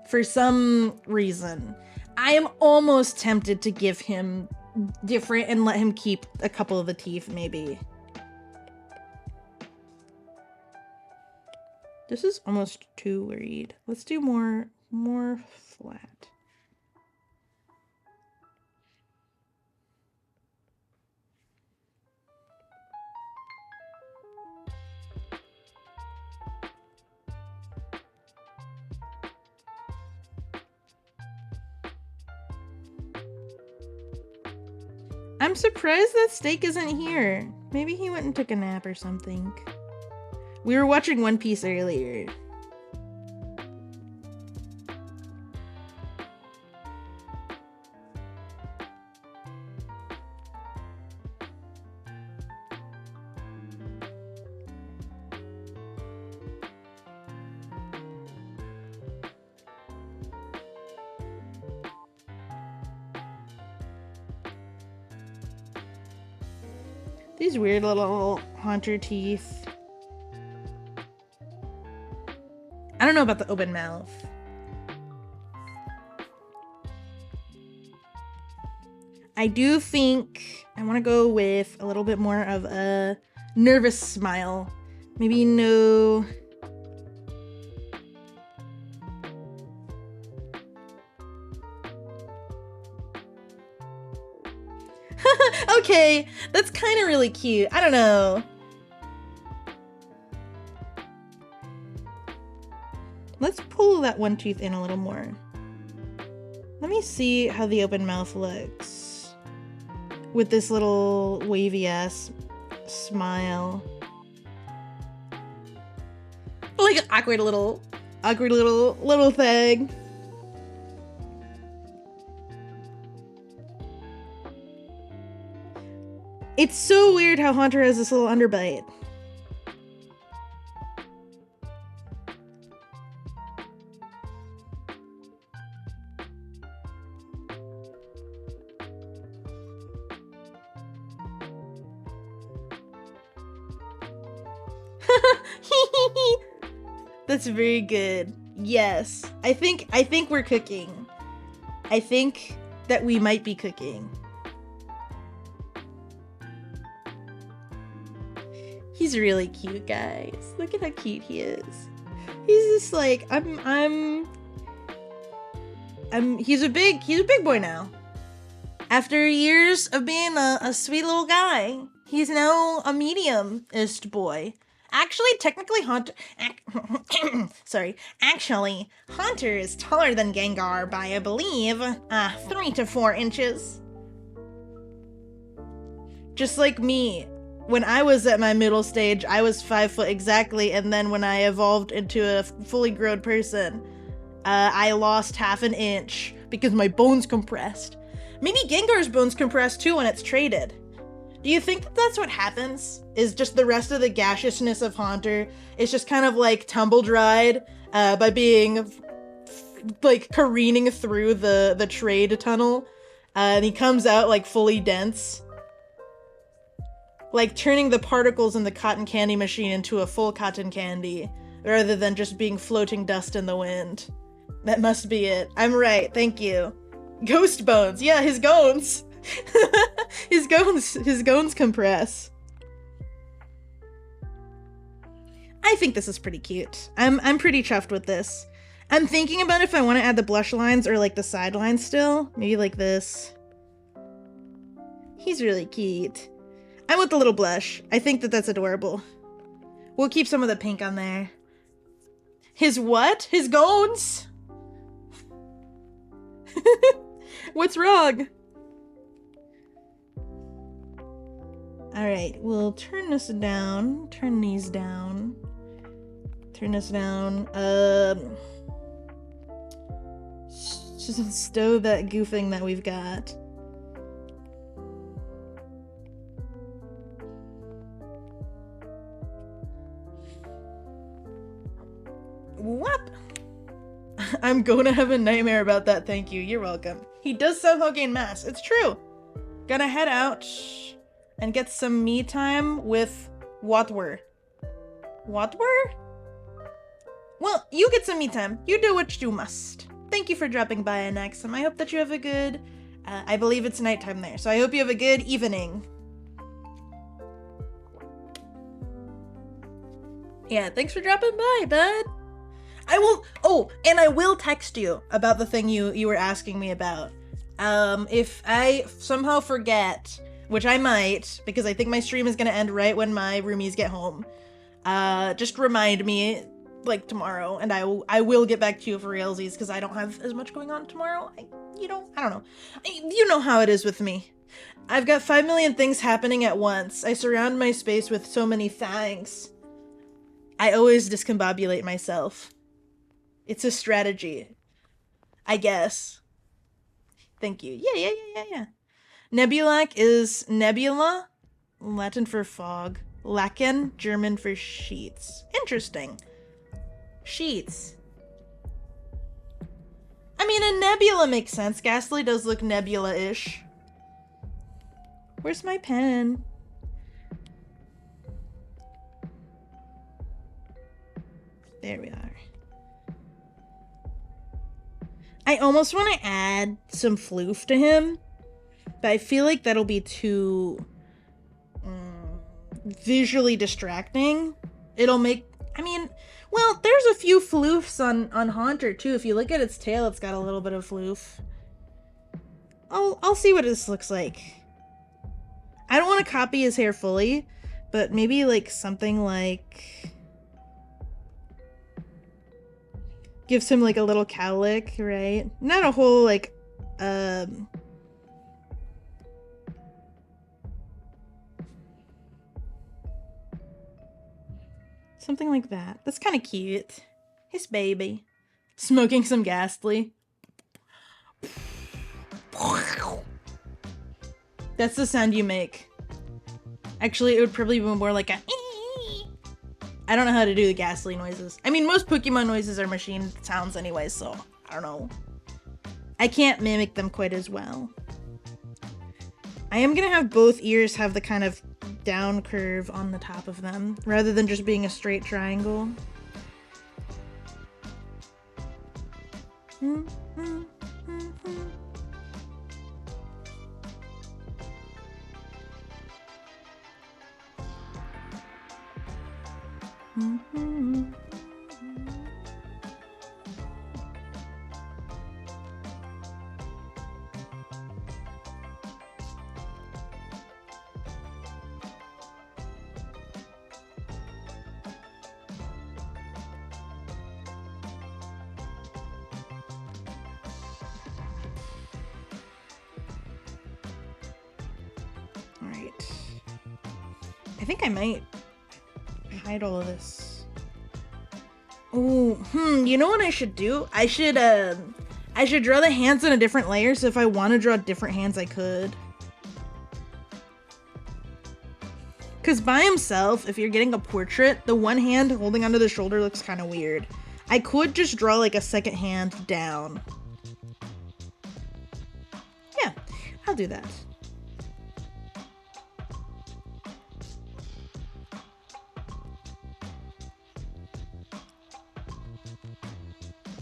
Speaker 1: For some reason. I am almost tempted to give him different and let him keep a couple of the teeth, maybe. This is almost too worried. Let's do more flat. I'm surprised that Steak isn't here. Maybe he went and took a nap or something. We were watching One Piece earlier. These weird little Haunter teeth. don't know about the open mouth. I do think I want to go with a little bit more of a nervous smile. Maybe no... Okay, that's kind of really cute. I don't know. Let's pull that one tooth in a little more. Let me see how the open mouth looks with this little wavy ass smile. Like an awkward little thing. It's so weird how Haunter has this little underbite. That's very good. Yes. I think we're cooking. I think that we might be cooking. He's really cute, guys. Look at how cute he is. He's just like, he's a big boy now. After years of being a sweet little guy, he's now a medium-ist boy. Actually, technically, Actually, Haunter is taller than Gengar by, I believe, 3 to 4 inches. Just like me. When I was at my middle stage, I was 5 foot exactly, and then when I evolved into a fully grown person, I lost half an inch because my bones compressed. Maybe Gengar's bones compressed too when it's traded. Do you think that that's what happens? Is just the rest of the gaseousness of Haunter is just kind of like tumble-dried by being like careening through the trade tunnel, and he comes out like fully dense? Like turning the particles in the cotton candy machine into a full cotton candy, rather than just being floating dust in the wind. That must be it. I'm right, thank you. Ghost bones, yeah, his gones. his gones compress. I think this is pretty cute. I'm pretty chuffed with this. I'm thinking about if I want to add the blush lines or like the side lines still. Maybe like this. He's really cute. I want the little blush. I think that that's adorable. We'll keep some of the pink on there. His what? His gones? What's wrong? Alright, we'll turn this down. Turn these down. Turn this down. Just stow that goofing that we've got. Whoop! I'm going to have a nightmare about that, thank you. You're welcome. He does somehow gain mass. It's true. Gonna head out and get some me time with Watwer. Watwer? Well, you get some me time. You do what you must. Thank you for dropping by, Anaxum. I hope that you have a good... I believe it's nighttime there, so I hope you have a good evening. Yeah, thanks for dropping by, bud. I will... Oh, and I will text you about the thing you were asking me about. If I somehow forget, which I might, because I think my stream is going to end right when my roomies get home, just remind me, like, tomorrow, and I will get back to you for realsies, because I don't have as much going on tomorrow. I don't know. You know how it is with me. I've got 5 million things happening at once. I surround my space with so many things. I always discombobulate myself. It's a strategy, I guess. Thank you. Yeah. Nebulac is nebula, Latin for fog. Lacken, German for sheets. Interesting. Sheets. I mean, a nebula makes sense. Ghastly does look nebula-ish. Where's my pen? There we are. I almost want to add some floof to him, but I feel like that'll be too visually distracting. It'll make, I mean, well, there's a few floofs on Haunter too. If you look at its tail, it's got a little bit of floof. I'll see what this looks like. I don't want to copy his hair fully, but maybe like something like gives him like a little cowlick, right? Not a whole like something like that. That's kind of cute. His baby. Smoking some Ghastly. That's the sound you make. Actually, it would probably be more like a... I don't know how to do the Ghastly noises. I mean, most Pokemon noises are machine sounds anyway, so I don't know. I can't mimic them quite as well. I am gonna have both ears have the kind of down curve on the top of them, rather than just being a straight triangle. Alright. I think I might hide all of this. Oh, you know what I should do? I should draw the hands in a different layer, so if I want to draw different hands, I could. Because by himself, if you're getting a portrait, the one hand holding onto the shoulder looks kind of weird. I could just draw like a second hand down. Yeah, I'll do that.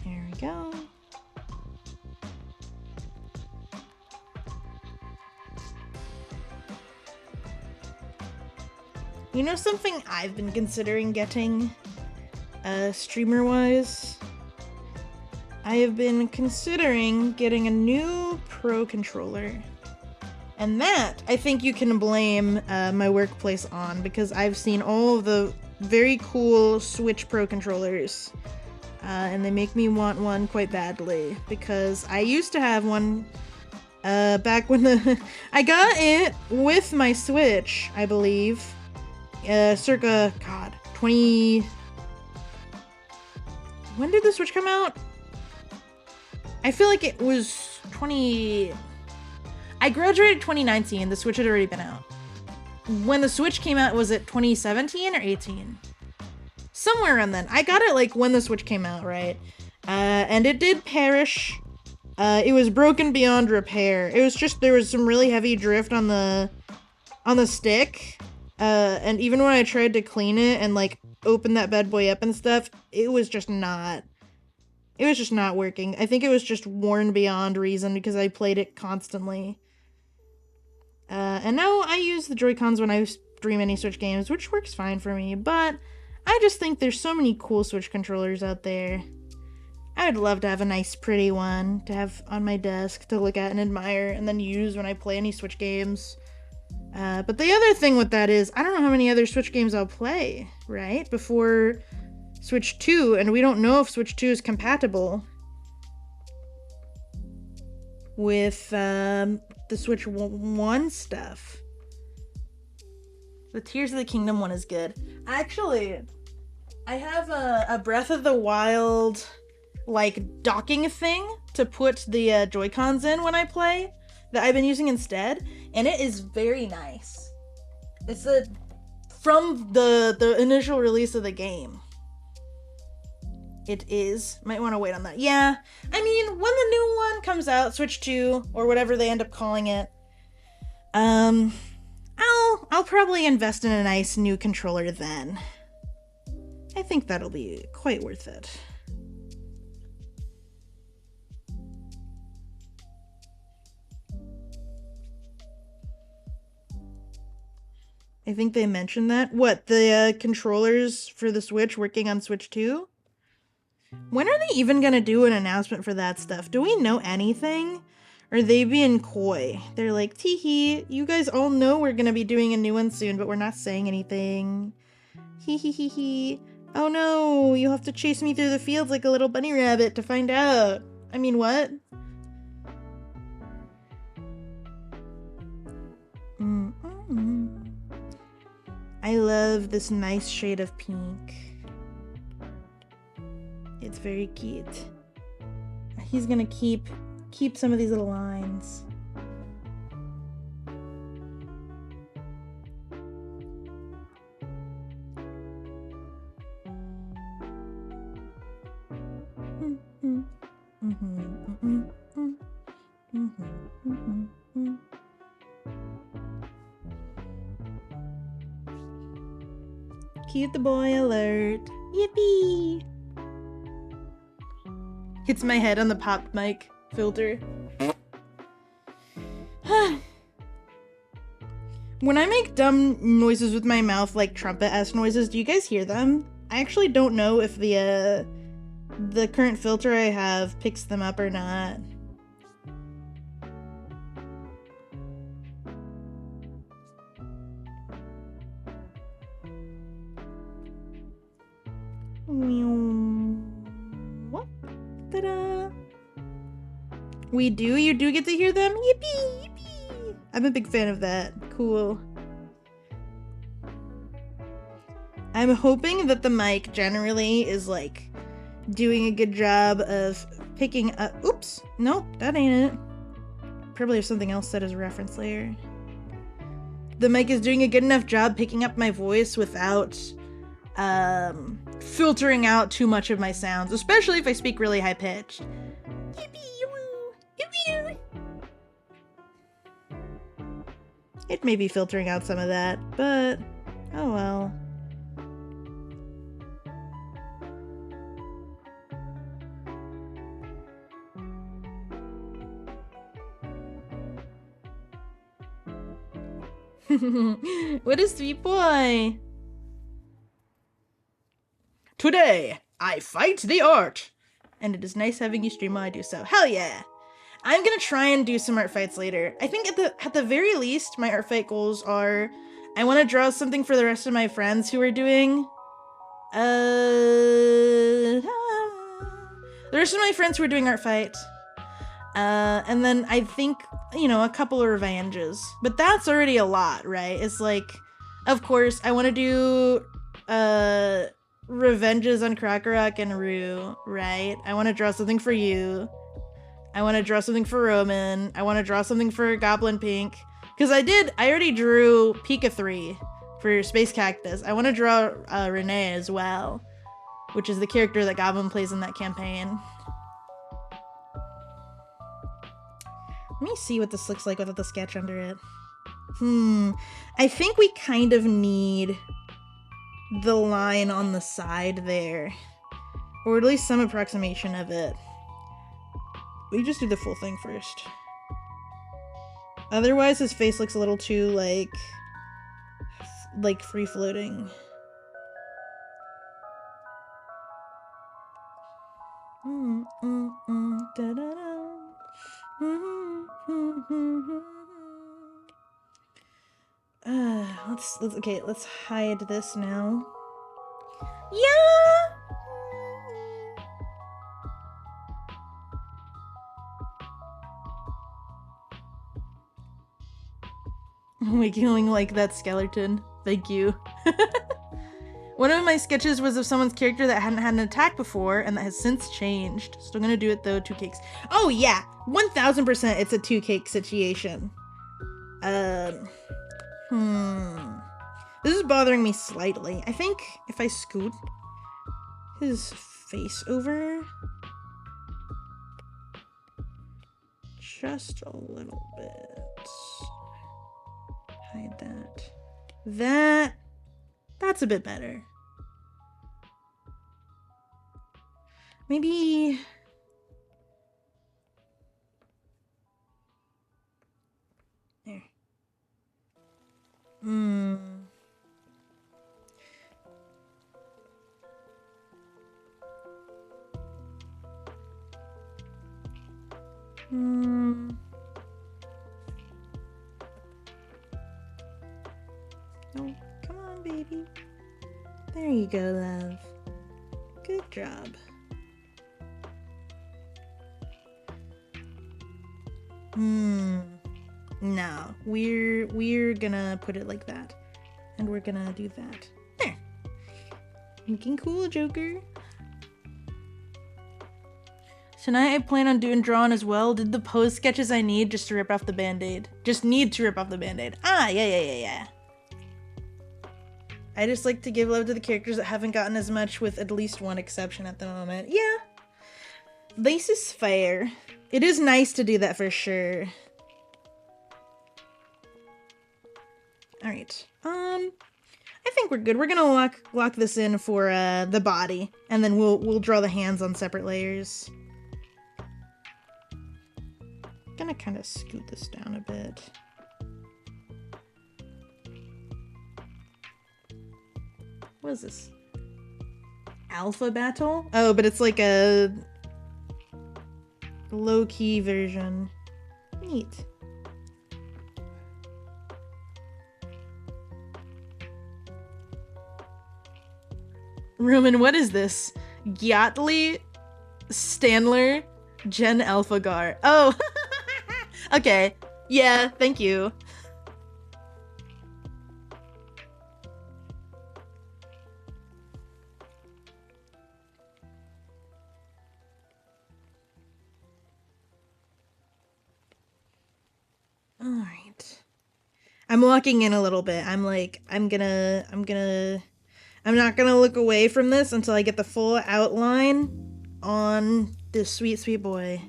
Speaker 1: There we go. You know something I've been considering getting, streamer-wise? I have been considering getting a new Pro controller. And that, I think you can blame my workplace on, because I've seen all of the very cool Switch Pro controllers. And they make me want one quite badly, because I used to have one back when I got it with my Switch, I believe. Circa, God, 20... When did the Switch come out? I feel like it was 20... I graduated 2019, the Switch had already been out. When the Switch came out, was it 2017 or 18? Somewhere around then. I got it like when the Switch came out, right? And it did perish. It was broken beyond repair. It was just, there was some really heavy drift on the stick. And even when I tried to clean it and like open that bad boy up and stuff, it was just not working. I think it was just worn beyond reason because I played it constantly. And now I use the Joy-Cons when I stream any Switch games, which works fine for me, but I just think there's so many cool Switch controllers out there. I would love to have a nice, pretty one to have on my desk to look at and admire and then use when I play any Switch games. But the other thing with that is, I don't know how many other Switch games I'll play, right? Before Switch 2, and we don't know if Switch 2 is compatible with the Switch 1 stuff. The Tears of the Kingdom one is good. Actually, I have a Breath of the Wild, like, docking thing to put the Joy-Cons in when I play that I've been using instead, and it is very nice. It's from the initial release of the game. It is. Might want to wait on that. Yeah, I mean, when the new one comes out, Switch 2, or whatever they end up calling it, I'll probably invest in a nice new controller then. I think that'll be quite worth it. I think they mentioned that. What, the controllers for the Switch working on Switch 2? When are they even gonna do an announcement for that stuff? Do we know anything? Or are they being coy? They're like, tee-hee, you guys all know we're gonna be doing a new one soon, but we're not saying anything. Hee hee hee hee. Oh no, you'll have to chase me through the fields like a little bunny rabbit to find out. I mean, what? I love this nice shade of pink. It's very cute. He's gonna keep some of these little lines. Cute the boy alert. Yippee! Hits my head on the pop mic filter. When I make dumb noises with my mouth, like trumpet-esque noises, do you guys hear them? I actually don't know if the current filter I have picks them up or not. Ta-da! We do? You do get to hear them? Yippee! Yippee! I'm a big fan of that. Cool. I'm hoping that the mic generally is, like, doing a good job of picking up... Oops! Nope, that ain't it. Probably have something else set as a reference layer. The mic is doing a good enough job picking up my voice without filtering out too much of my sounds, especially if I speak really high pitched. It may be filtering out some of that, but oh well. What a sweet boy! Today, I fight the art! And it is nice having you stream while I do so. Hell yeah! I'm gonna try and do some art fights later. I think at the very least, my art fight goals are... I want to draw something for the rest of my friends who are doing... The rest of my friends who are doing art fight. And then I think, you know, a couple of revenges. But that's already a lot, right? It's like, of course, I want to do revenges on Krakarak and Rue, right? I want to draw something for you. I want to draw something for Roman. I want to draw something for Goblin Pink. Because I already drew Pika 3 for Space Cactus. I want to draw Renee as well, which is the character that Goblin plays in that campaign. Let me see what this looks like without the sketch under it. I think we kind of need the line on the side there. Or at least some approximation of it. We just do the full thing first. Otherwise, his face looks a little too, like free-floating. Let's hide this now. Yeah! Wiggling like that skeleton. Thank you. One of my sketches was of someone's character that hadn't had an attack before and that has since changed. Still gonna do it though, 2 cakes. Oh yeah, 1000% it's a 2 cake situation. This is bothering me slightly. I think if I scoot his face over just a little bit. Hide that. That's a bit better. Maybe... There. Oh, come on, baby. There you go, love. Good job. No, we're gonna put it like that. And we're gonna do that. There. Looking cool, Joker. Tonight I plan on doing drawing as well. Did the pose sketches I need just to rip off the band-aid. Just need to rip off the band-aid. Ah, yeah. I just like to give love to the characters that haven't gotten as much, with at least one exception at the moment. Yeah. This is fair. It is nice to do that for sure. Alright. I think we're good. We're gonna lock this in for the body, and then we'll draw the hands on separate layers. Gonna kind of scoot this down a bit. What is this? Alpha battle? Oh, but it's like a low-key version. Neat. Roman, what is this? Gyatli, Stanler, Gen Alphagar. Oh! Okay. Yeah, thank you. Alright. I'm locking in a little bit. I'm not gonna look away from this until I get the full outline on this sweet, sweet boy.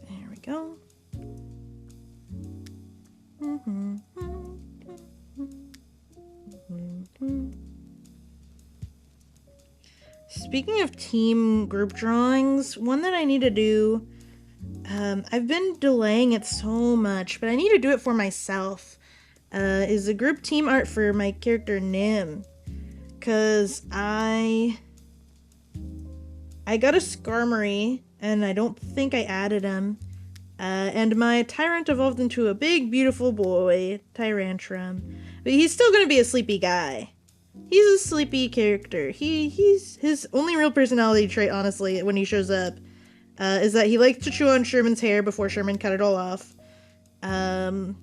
Speaker 1: There we go. Speaking of team group drawings, one that I need to do, I've been delaying it so much, but I need to do it for myself, is a group team art for my character Nim, because I got a Skarmory, and I don't think I added him, and my Tyrant evolved into a big, beautiful boy, Tyrantrum, but he's still gonna be a sleepy guy. He's a sleepy character. He's his only real personality trait, honestly, when he shows up, is that he likes to chew on Sherman's hair before Sherman cut it all off. And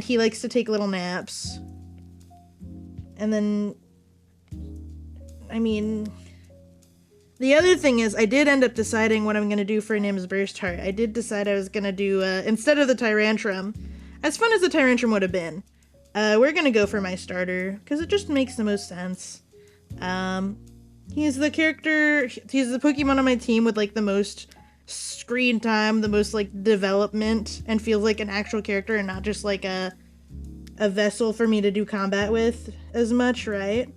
Speaker 1: he likes to take little naps. And then, I mean, the other thing is, I did end up deciding what I'm gonna do for Nim's Burst Heart. I did decide I was gonna do, instead of the Tyrantrum, as fun as the Tyrantrum would have been, we're gonna go for my starter, because it just makes the most sense. He's the character, he's the Pokemon on my team with, like, the most screen time, the most, like, development, and feels like an actual character and not just, like, a vessel for me to do combat with as much, right?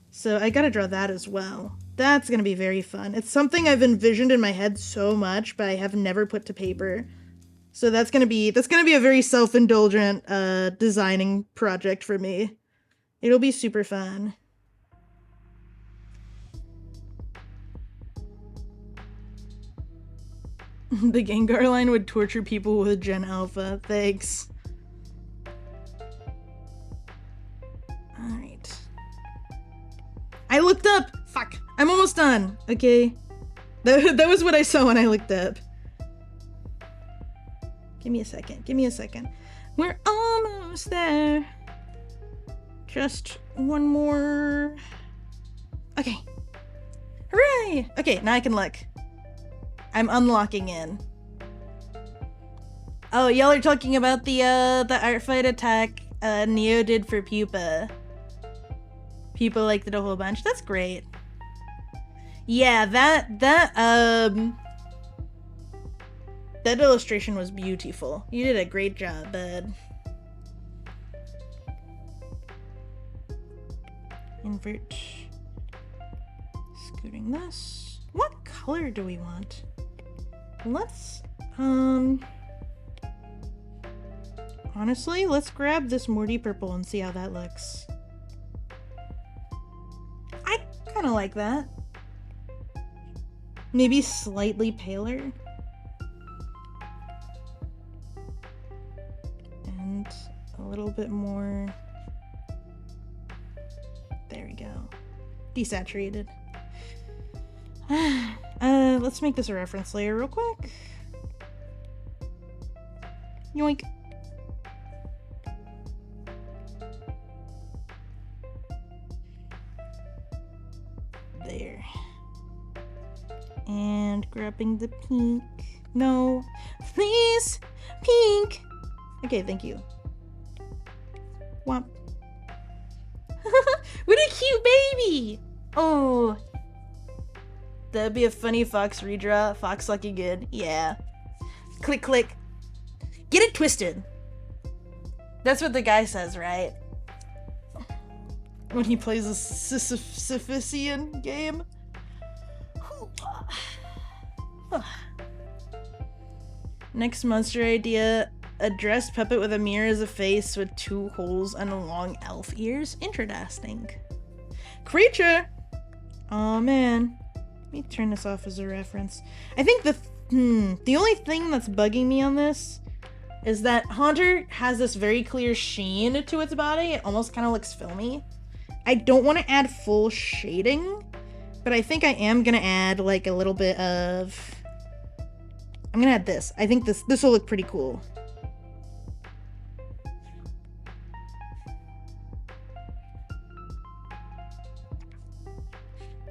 Speaker 1: So I gotta draw that as well. That's gonna be very fun. It's something I've envisioned in my head so much, but I have never put to paper. So that's gonna be a very self-indulgent designing project for me. It'll be super fun. The Gengar line would torture people with Gen Alpha. Thanks. Alright. I looked up! Fuck! I'm almost done, okay? That was what I saw when I looked up. Give me a second. Give me a second. We're almost there. Just one more. Okay. Hooray! Okay, now I can look. I'm unlocking in. Oh, y'all are talking about the art fight attack Neo did for Pupa. Pupa liked it a whole bunch. That's great. Yeah, that illustration was beautiful. You did a great job, bud. Invert. Scooting this. What color do we want? Let's, Honestly, let's grab this Morty purple and see how that looks. I kind of like that. Maybe slightly paler. And a little bit more. There we go. Desaturated. Let's make this a reference layer real quick. Yoink. There. And grabbing the pink. No. Please! Pink! Okay, thank you. Womp. What a cute baby! Oh. That'd be a funny Fox redraw. Fox lucky good. Yeah. Click, click. Get it twisted. That's what the guy says, right? When he plays a Sisyphean game. Next monster idea. A dressed puppet with a mirror as a face with 2 holes and long elf ears. Interesting. Creature! Oh man. Let me turn this off as a reference. I think the only thing that's bugging me on this is that Haunter has this very clear sheen to its body. It almost kind of looks filmy. I don't want to add full shading, but I think I am going to add like a little bit of... I'm going to add this. I think this will look pretty cool.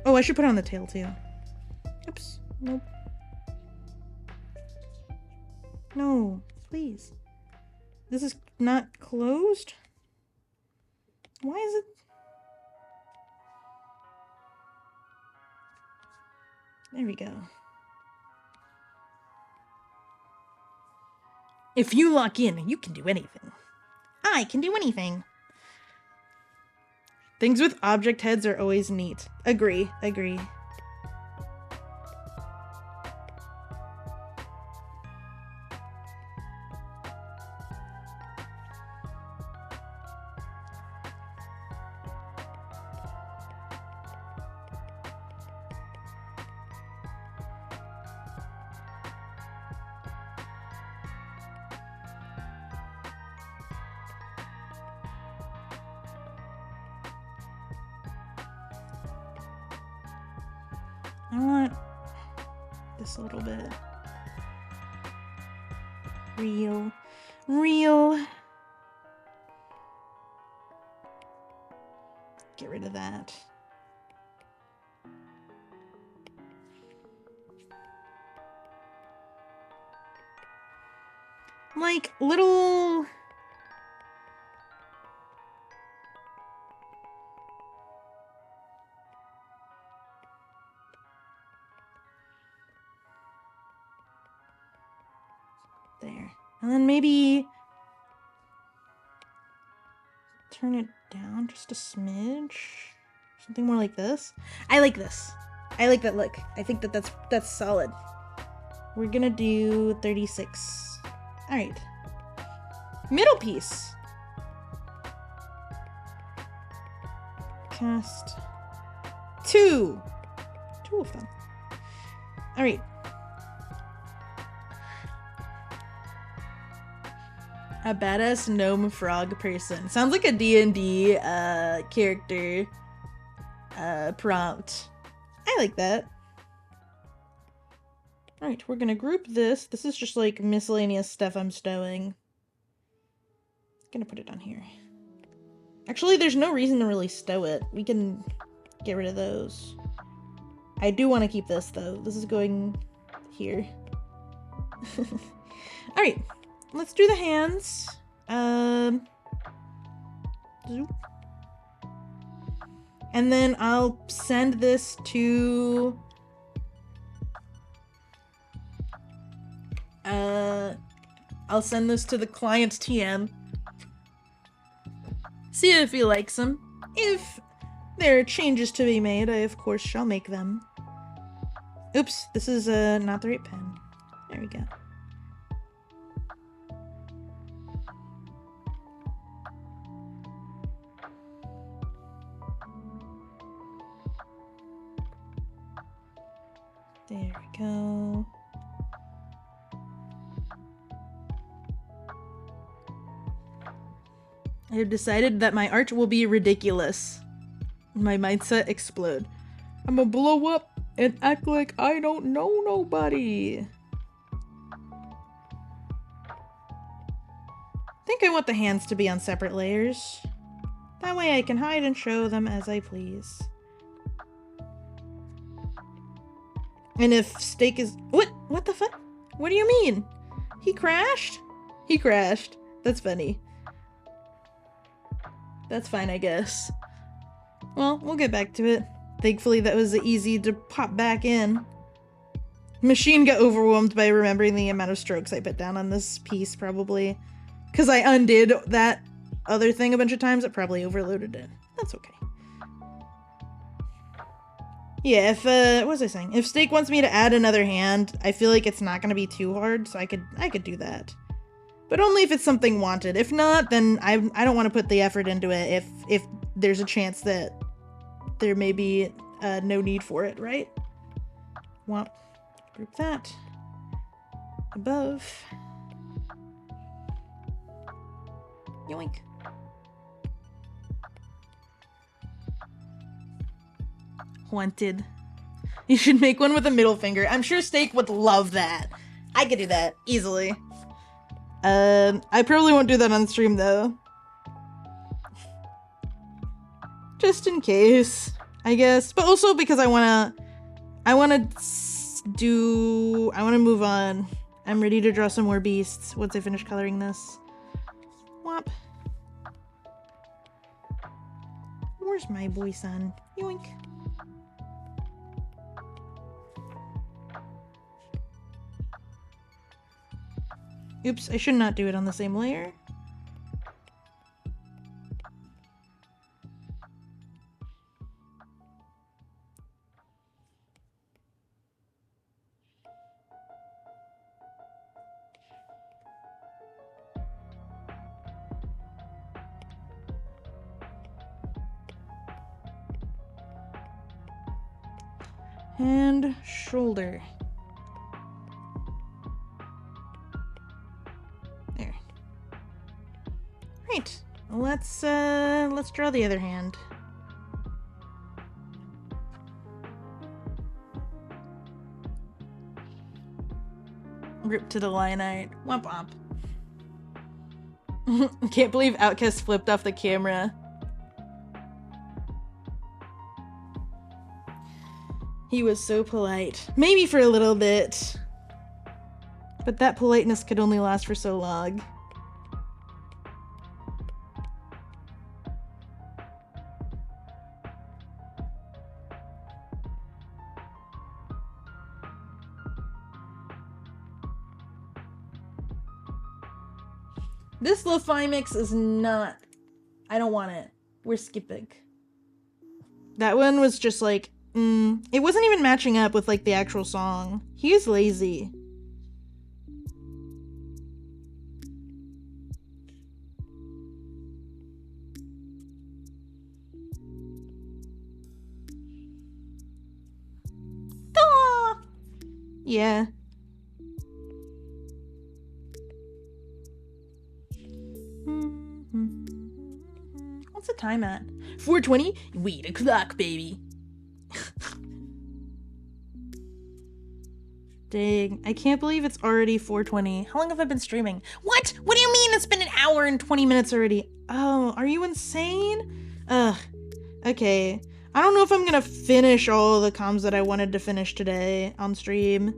Speaker 1: Oh, I should put it on the tail too. Oops. Nope. No, please. This is not closed? Why is it? There we go. If you lock in, you can do anything. I can do anything. Things with object heads are always neat. Agree, agree. I want this a little bit real. Get rid of that. Like little... There. And then maybe turn it down just a smidge. Something more like this. I like this. I like that look. I think that's solid. We're gonna do 36. All right. Middle piece. Cast 2. 2 of them. All right. A badass gnome frog person. Sounds like a D&D character prompt. I like that. Alright, we're gonna group this. This is just like miscellaneous stuff I'm stowing. Gonna put it on here. Actually, there's no reason to really stow it. We can get rid of those. I do want to keep this though. This is going here. Alright. Let's do the hands. Zoop. And then I'll send this to... I'll send this to the client's TM. See if he likes them. If there are changes to be made, I of course shall make them. Oops, this is not the right pen. There we go. There we go. I have decided that my art will be ridiculous. My mindset explode. I'm gonna blow up and act like I don't know nobody. I think I want the hands to be on separate layers. That way I can hide and show them as I please. And if Steak is... What the fuck? What do you mean? He crashed? He crashed. That's funny. That's fine, I guess. Well, we'll get back to it. Thankfully, that was easy to pop back in. Machine got overwhelmed by remembering the amount of strokes I put down on this piece, probably. Because I undid that other thing a bunch of times, it probably overloaded it. That's okay. Yeah, if, what was I saying? If Steak wants me to add another hand, I feel like it's not going to be too hard, so I could do that. But only if it's something wanted. If not, then I don't want to put the effort into it if there's a chance that there may be no need for it, right? Well, group that. Above. Yoink. Wanted. You should make one with a middle finger. I'm sure Steak would love that. I could do that easily. I probably won't do that on stream though. Just in case, I guess. But also because I wanna move on. I'm ready to draw some more beasts once I finish coloring this. Whop. Where's my boy son? Yoink. Oops, I should not do it on the same layer. And shoulder. There. Right. Let's draw the other hand. Rip to the line art. Womp womp. Can't believe Outcast flipped off the camera. He was so polite. Maybe for a little bit. But that politeness could only last for so long. This lo-fi mix is not... I don't want it. We're skipping. That one was just like... it wasn't even matching up with like the actual song. He is lazy. Ah! Yeah. What's the time at? 4:20? We the clock, baby. Dang, I can't believe it's already 4:20. How long have I been streaming? What? What do you mean it's been an hour and 20 minutes already? Oh, are you insane? Ugh. Okay. I don't know if I'm gonna finish all the comms that I wanted to finish today on stream,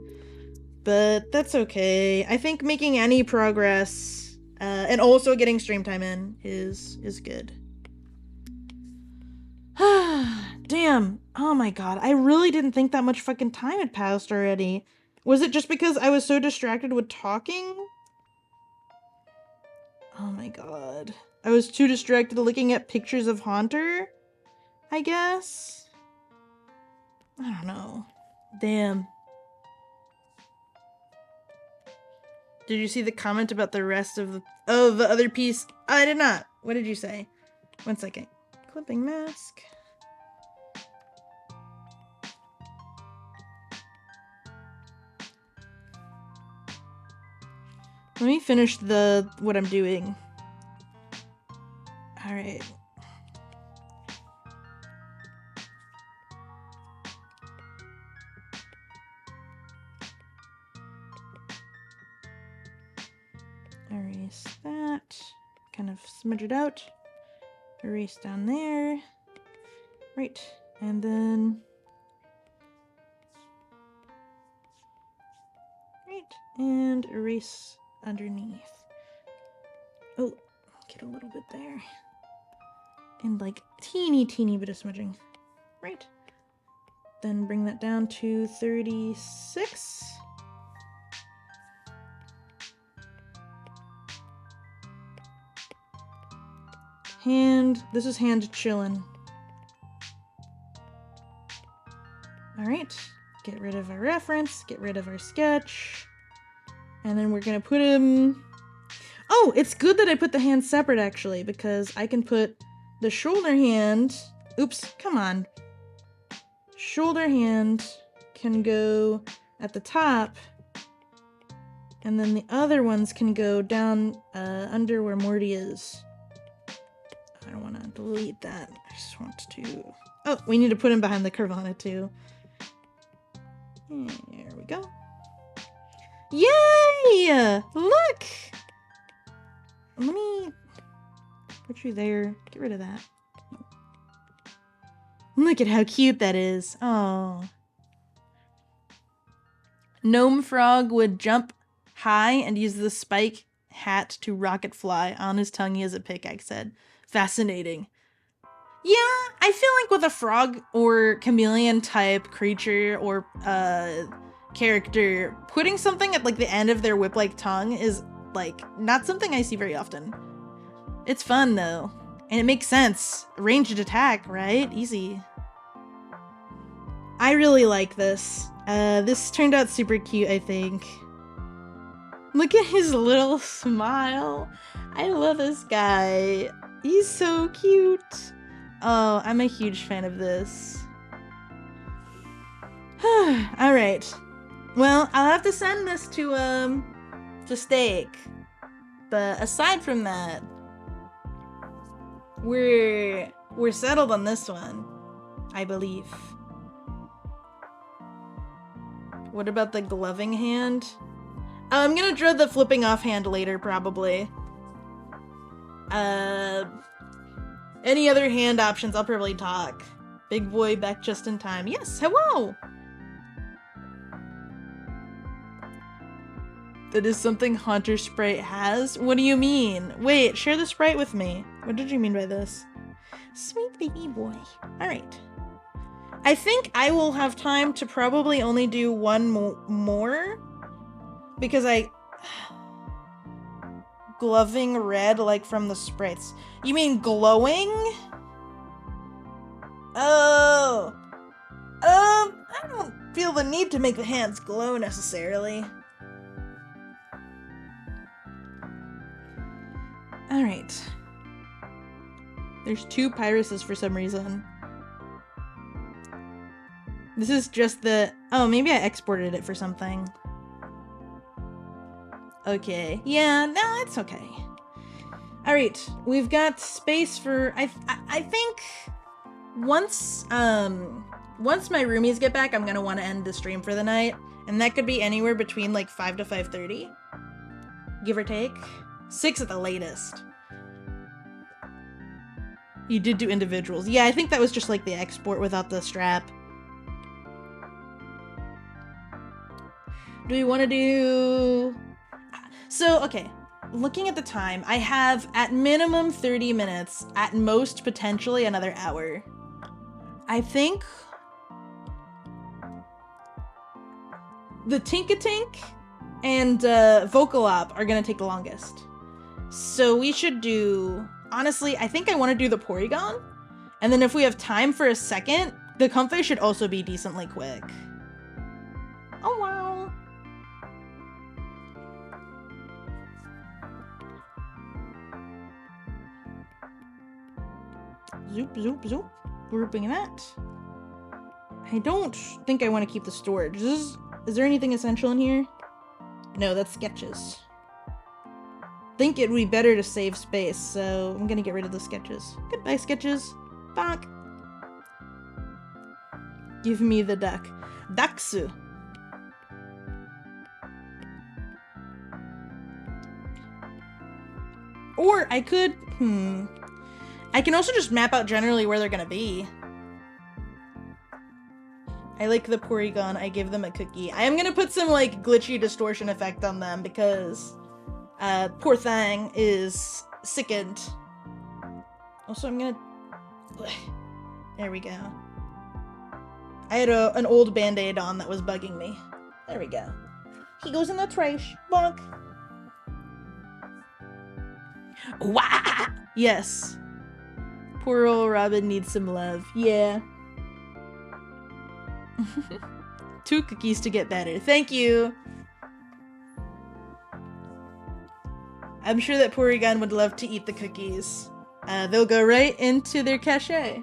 Speaker 1: but that's okay. I think making any progress and also getting stream time in is good. Damn. Oh my god. I really didn't think that much fucking time had passed already. Was it just because I was so distracted with talking? Oh my god. I was too distracted looking at pictures of Haunter? I guess? I don't know. Damn. Did you see the comment about the rest of the other piece? I did not. What did you say? 1 second. Clipping mask. Let me finish what I'm doing. All right. Erase that. Kind of smudge it out. Erase down there. Right. And then... right. And erase underneath. Oh, get a little bit there. And like teeny bit of smudging. Right. Then bring that down to 36. Hand, this is hand chillin'. Alright, get rid of our reference, get rid of our sketch. And then we're gonna put him... Oh, it's good that I put the hands separate actually, because I can put the shoulder hand... Oops, come on. Shoulder hand can go at the top, and then the other ones can go down under where Morty is. I don't want to delete that. I just want to... Oh, we need to put him behind the Carvana too. There we go. Yay! Look! Let me put you there. Get rid of that. Look at how cute that is. Oh. Gnome Frog would jump high and use the spike hat to rocket fly. On his tongue he has a pickaxe head. Fascinating. Yeah, I feel like with a frog or chameleon type creature or character, putting something at like the end of their whip-like tongue is like not something I see very often. It's fun though, and it makes sense. Ranged attack, right? Easy. I really like this. This turned out super cute, I think. Look at his little smile. I love this guy. He's so cute. Oh, I'm a huge fan of this. Alright. Well, I'll have to send this to Steak. But aside from that, we're settled on this one, I believe. What about the gloving hand? I'm gonna draw the flipping off hand later, probably. Any other hand options, I'll probably talk. Big boy back just in time. Yes, hello! That is something Haunter Sprite has? What do you mean? Wait, share the sprite with me. What did you mean by this? Sweet baby boy. Alright. I think I will have time to probably only do one more. Because gloving red, like from the sprites. You mean glowing? Oh. I don't feel the need to make the hands glow necessarily. Alright. There's 2 Pyruses for some reason. This is just the... Oh, maybe I exported it for something. Okay. Yeah, no, it's okay. Alright, we've got space for... I think... Once my roomies get back, I'm gonna want to end the stream for the night. And that could be anywhere between like 5 to 5:30. Give or take. 6 at the latest. You did do individuals. Yeah, I think that was just like the export without the strap. Do we want to do... So, okay. Looking at the time, I have at minimum 30 minutes, at most potentially another hour. I think the Tinkatink and Vocal Op are gonna take the longest. So we should do... Honestly, I think I want to do the Porygon. And then if we have time for a second, the Comfey should also be decently quick. Oh wow. Zoop, zoop, zoop. Grouping that. I don't think I want to keep the storage. Is there anything essential in here? No, that's sketches. think it would be better to save space, so I'm gonna get rid of the sketches. Goodbye, sketches. Bonk. Give me the duck. Daksu. Or I could, I can also just map out generally where they're gonna be. I like the Porygon. I give them a cookie. I am gonna put some, like, glitchy distortion effect on them because, poor thing is sickened. Also, I'm gonna... There we go. I had an old band-aid on that was bugging me. There we go. He goes in the trash. Bonk. Wah! Yes. Poor old Robin needs some love. Yeah. 2 cookies to get better. Thank you. I'm sure that Porygon would love to eat the cookies. They'll go right into their cachet.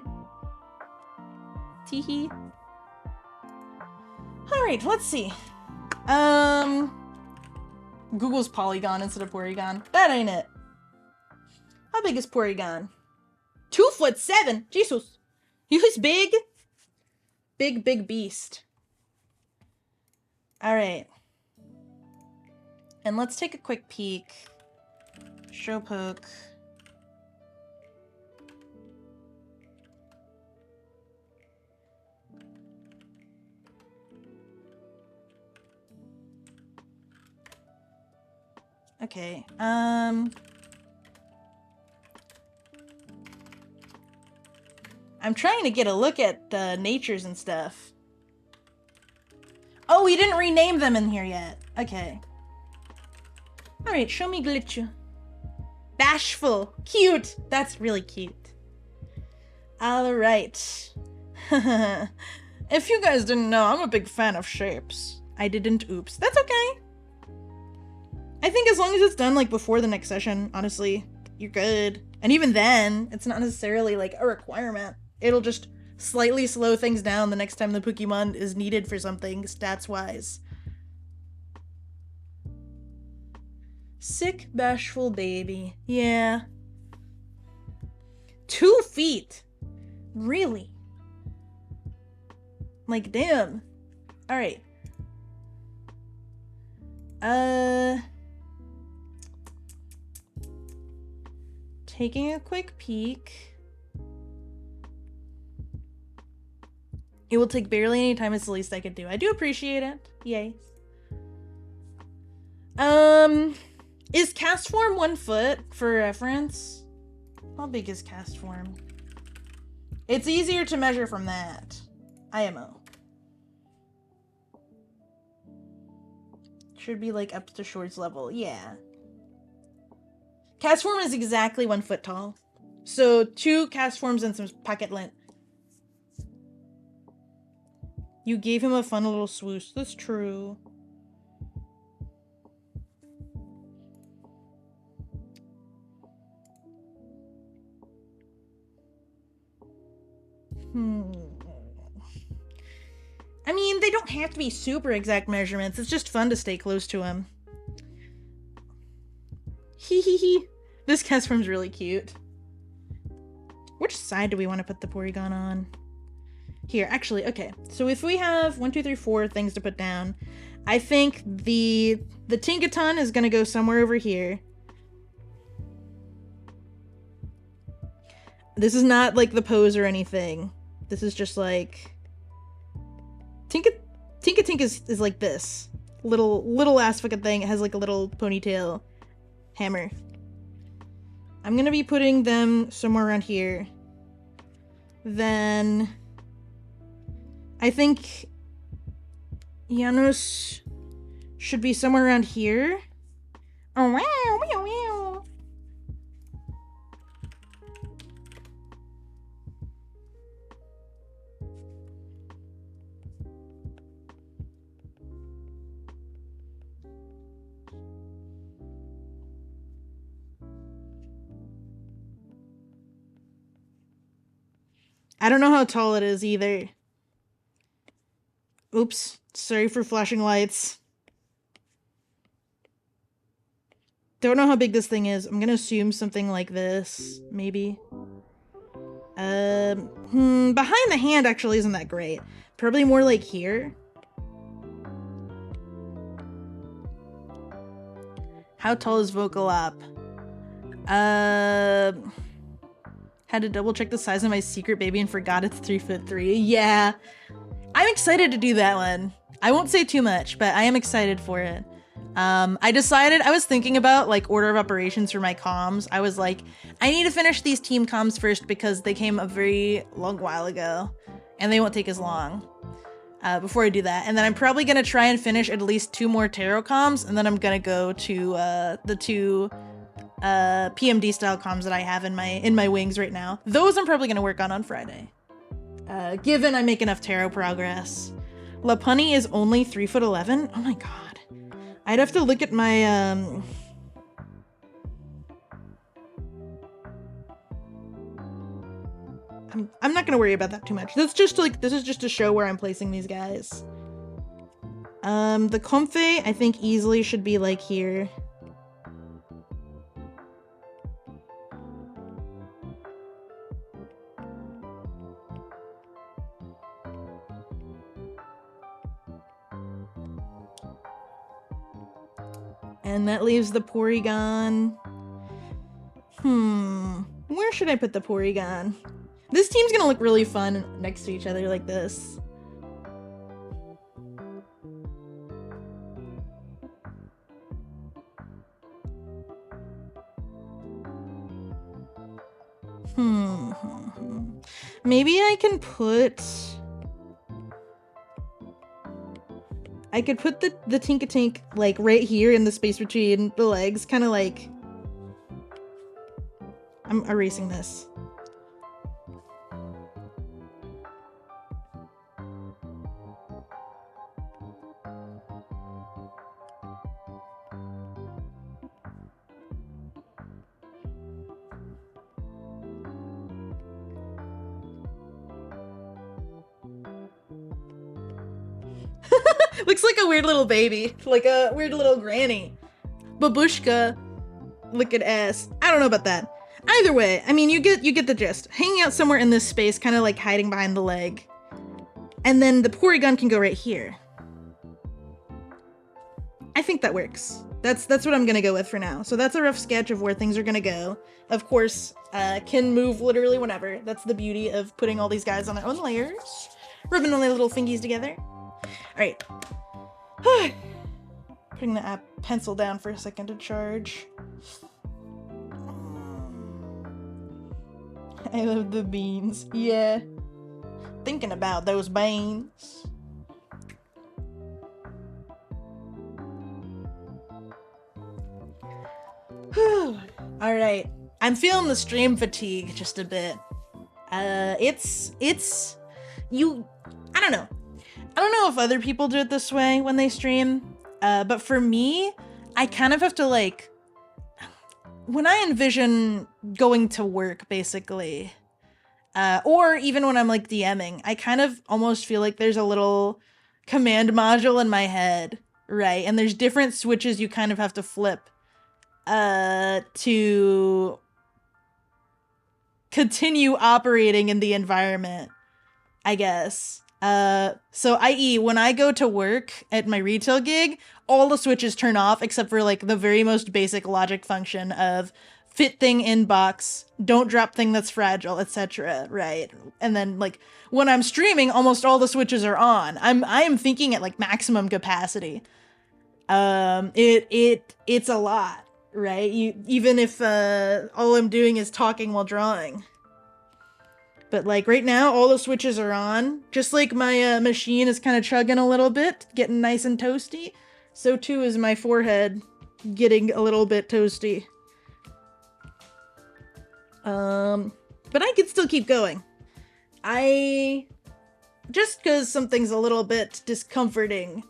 Speaker 1: Teehee. Alright, let's see. Google's Polygon instead of Porygon. That ain't it. How big is Porygon? 2'7". Jesus. He's big. Big beast. Alright. And let's take a quick peek. Show poke. Okay, I'm trying to get a look at natures and stuff. Oh, we didn't rename them in here yet. Okay. Alright, show me Glitch. Bashful. Cute. That's really cute. Alright. If you guys didn't know, I'm a big fan of shapes. I didn't. Oops. That's okay. I think as long as it's done, like, before the next session, honestly, you're good. And even then, it's not necessarily, like, a requirement. It'll just slightly slow things down the next time the Pokemon is needed for something, stats-wise. Sick, bashful baby. Yeah. 2 feet. Really? Like, damn. Alright. Taking a quick peek. It will take barely any time. It's the least I could do. I do appreciate it. Yay. Is cast form 1 foot for reference? How big is cast form? It's easier to measure from that. IMO. Should be like up to Short's level. Yeah. Cast form is exactly 1 foot tall. So 2 cast forms and some pocket lint. You gave him a fun little swoosh. That's true. I mean, they don't have to be super exact measurements. It's just fun to stay close to him. Hee hee hee. This cast form's really cute. Which side do we want to put the Porygon on? Here, actually, okay. So if we have 1, 2, 3, 4 things to put down, I think the Tinkaton is gonna go somewhere over here. This is not like the pose or anything. This is just like Tinka is like this. Little ass fucking thing. It has like a little ponytail hammer. I'm gonna be putting them somewhere around here. Then I think Janos should be somewhere around here. Oh wow, wow, wow. I don't know how tall it is either. Oops. Sorry for flashing lights. Don't know how big this thing is. I'm gonna assume something like this, maybe. Behind the hand actually isn't that great. Probably more like here. How tall is Vocal Op? Had to double check the size of my secret baby and forgot it's 3'3". Yeah. I'm excited to do that one. I won't say too much, but I am excited for it. I was thinking about like order of operations for my comms. I was like, I need to finish these team comms first because they came a very long while ago and they won't take as long before I do that. And then I'm probably going to try and finish at least 2 more tarot comms. And then I'm going to go to the 2 PMD style comms that I have in my wings right now. Those I'm probably going to work on Friday. Given I make enough tarot progress. La Punny is only 3'11". Oh my god. I'd have to look at my, I'm not gonna worry about that too much. This is just to show where I'm placing these guys. The Comfey, I think easily should be like here. And that leaves the Porygon. Where should I put the Porygon? This team's gonna look really fun next to each other like this. Maybe I can put... I could put the Tinkatink like right here in the space between the legs, kind of like... I'm erasing this. Looks like a weird little baby. Like a weird little granny. Babushka looking ass. I don't know about that. Either way, I mean, you get the gist. Hanging out somewhere in this space, kind of like hiding behind the leg. And then the Porygon can go right here. I think that works. That's what I'm gonna go with for now. So that's a rough sketch of where things are gonna go. Of course, can move literally whenever. That's the beauty of putting all these guys on their own layers. Rubbing all their little fingies together. Alright. Putting the app pencil down for a second to charge. I love the beans. Yeah. Thinking about those beans. Alright. I'm feeling the stream fatigue just a bit. I don't know. I don't know if other people do it this way when they stream, but for me, I kind of have to like, when I envision going to work basically, or even when I'm like DMing, I kind of almost feel like there's a little command module in my head, right? And there's different switches you kind of have to flip to continue operating in the environment, I guess. So i.e. when I go to work at my retail gig, all the switches turn off except for like the very most basic logic function of fit thing in box, don't drop thing that's fragile, etc. Right? And then like when I'm streaming, almost all the switches are on. I am thinking at like maximum capacity. It's a lot, right? Even if all I'm doing is talking while drawing. But like right now, all the switches are on. Just like my machine is kind of chugging a little bit, getting nice and toasty. So too is my forehead getting a little bit toasty. But I could still keep going. Just because something's a little bit discomforting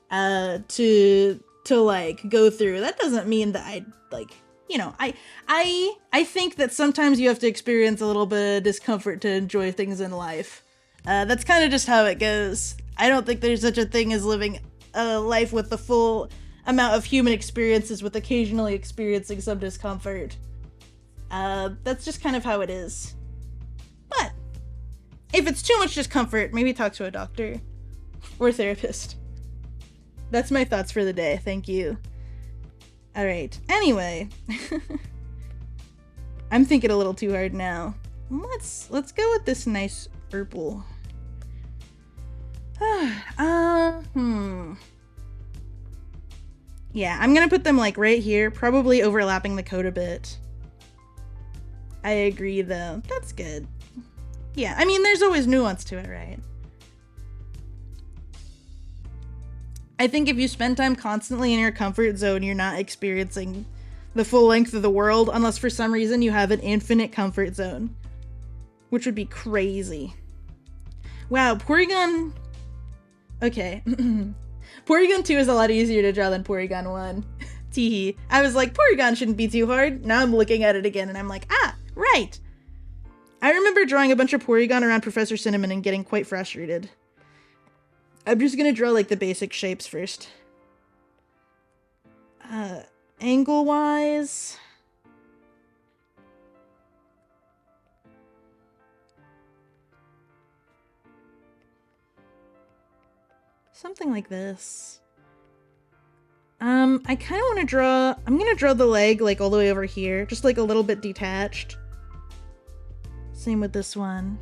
Speaker 1: to like go through, that doesn't mean that I like, you know, I think that sometimes you have to experience a little bit of discomfort to enjoy things in life. That's kind of just how it goes. I don't think there's such a thing as living a life with the full amount of human experiences with occasionally experiencing some discomfort. That's just kind of how it is. But if it's too much discomfort, maybe talk to a doctor or therapist. That's my thoughts for the day. Thank you. All right. Anyway, I'm thinking a little too hard now. Let's go with this nice purple. Yeah, I'm gonna put them like right here, probably overlapping the coat a bit. I agree though. That's good. Yeah, I mean, there's always nuance to it, right? I think if you spend time constantly in your comfort zone, you're not experiencing the full length of the world, unless for some reason you have an infinite comfort zone, which would be crazy. Wow, Porygon. Okay. Porygon 2 is a lot easier to draw than Porygon 1. Teehee. I was like, Porygon shouldn't be too hard. Now I'm looking at it again and I'm like, ah, right. I remember drawing a bunch of Porygon around Professor Cinnamon and getting quite frustrated. I'm just gonna draw like the basic shapes first. Angle-wise... something like this. I kind of want to draw... I'm gonna draw the leg like all the way over here, just like a little bit detached. Same with this one.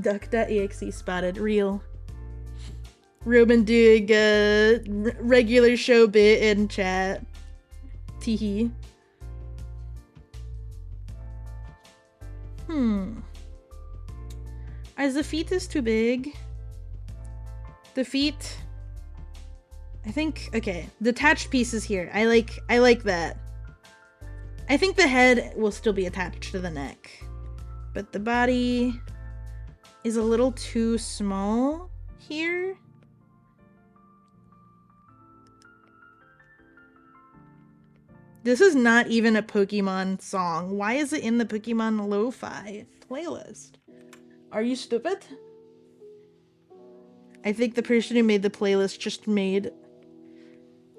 Speaker 1: Duck.exe spotted. Real. Robin doing a regular show bit in chat. Teehee. Is the feet too big? The feet... I think... okay. Detached pieces here. I like that. I think the head will still be attached to the neck. But the body is a little too small here. This is not even a Pokemon song. Why is it in the Pokemon Lo-Fi playlist? Are you stupid? I think the person who made the playlist just made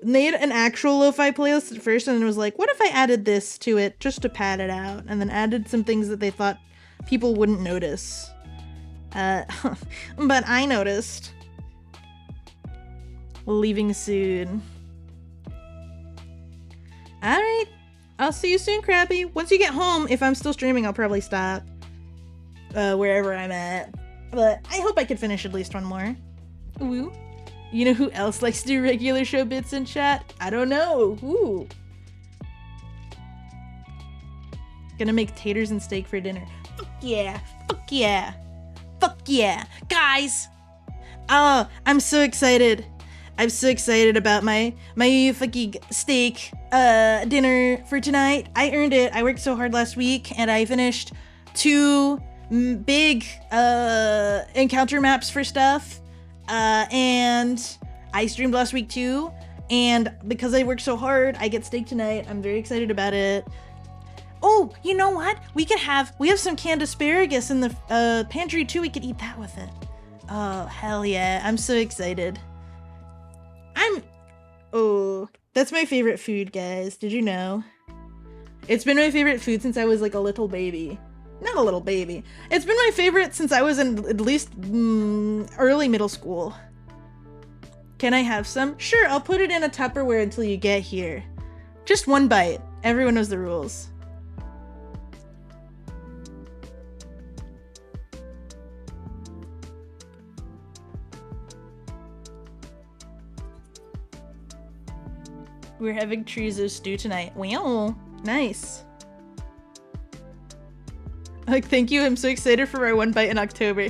Speaker 1: an actual lo-fi playlist at first and then was like, what if I added this to it just to pad it out? And then added some things that they thought people wouldn't notice. But I noticed. Leaving soon. Alright. I'll see you soon, Crappy. Once you get home, if I'm still streaming, I'll probably stop. Wherever I'm at. But I hope I could finish at least one more. Woo. You know who else likes to do regular show bits in chat? I don't know. Ooh. Gonna make taters and steak for dinner. Fuck yeah. Fuck yeah. Fuck yeah. Guys! Oh, I'm so excited. I'm so excited about my fucking steak dinner for tonight. I earned it. I worked so hard last week and I finished 2 big encounter maps for stuff. And I streamed last week too. And because I worked so hard, I get steak tonight. I'm very excited about it. Oh, you know what? We have some canned asparagus in the pantry too. We could eat that with it. Oh, hell yeah. I'm so excited. Oh, that's my favorite food, guys. Did you know? It's been my favorite food since I was like a little baby. Not a little baby. It's been my favorite since I was in at least early middle school. Can I have some? Sure, I'll put it in a Tupperware until you get here. Just 1 bite. Everyone knows the rules. We're having chorizo stew tonight. Wow, nice. Like, thank you. I'm so excited for our 1 bite in October.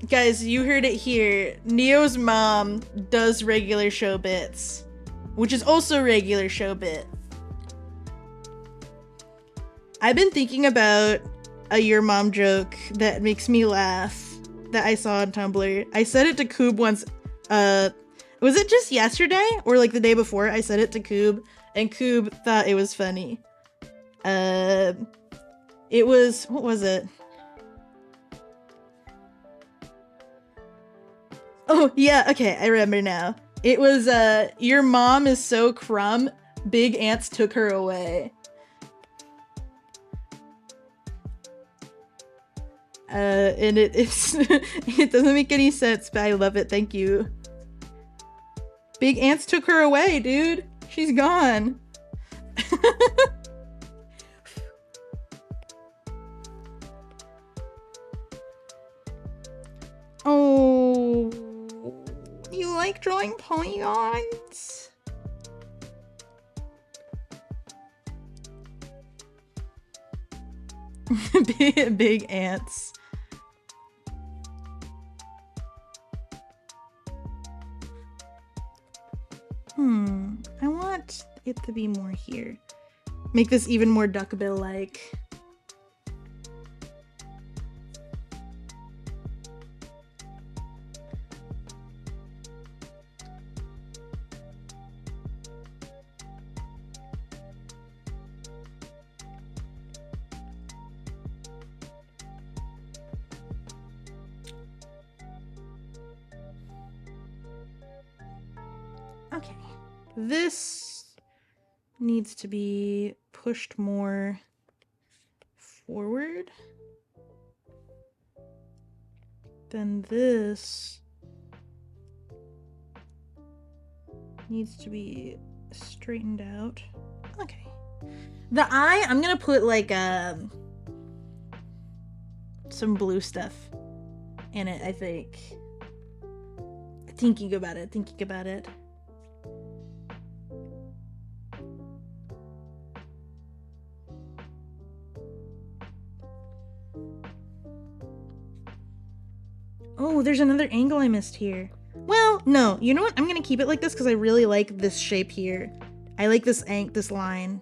Speaker 1: Guys, you heard it here. Neo's mom does regular show bits, which is also regular show bit. I've been thinking about a your mom joke that makes me laugh that I saw on Tumblr. I said it to Coob once. Was it just yesterday or like the day before? I said it to Coob and Coob thought it was funny. It was, what was it? Oh, yeah, okay, I remember now. It was, your mom is so crumb, big ants took her away. And it's, it doesn't make any sense, but I love it, thank you. Big ants took her away, dude. She's gone. Oh, you like drawing polygons? Big ants. I want it to be more here. Make this even more duckbill-like. Okay, this needs to be pushed more forward. Then this needs to be straightened out. Okay. The eye, I'm gonna put like some blue stuff in it, I think. Thinking about it. Oh, there's another angle I missed here. Well, no, you know what? I'm gonna keep it like this because I really like this shape here. I like this line.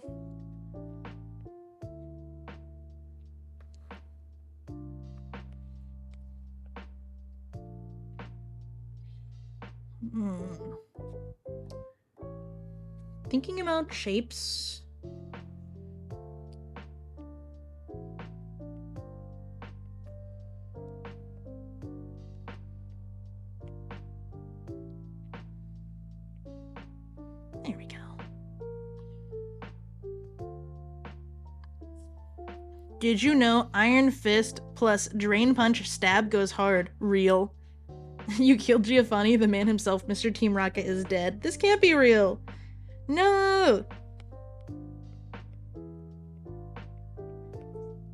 Speaker 1: Thinking about shapes. There we go. Did you know Iron Fist plus Drain Punch Stab goes hard? Real. You killed Giovanni, the man himself. Mr. Team Rocket is dead. This can't be real. No!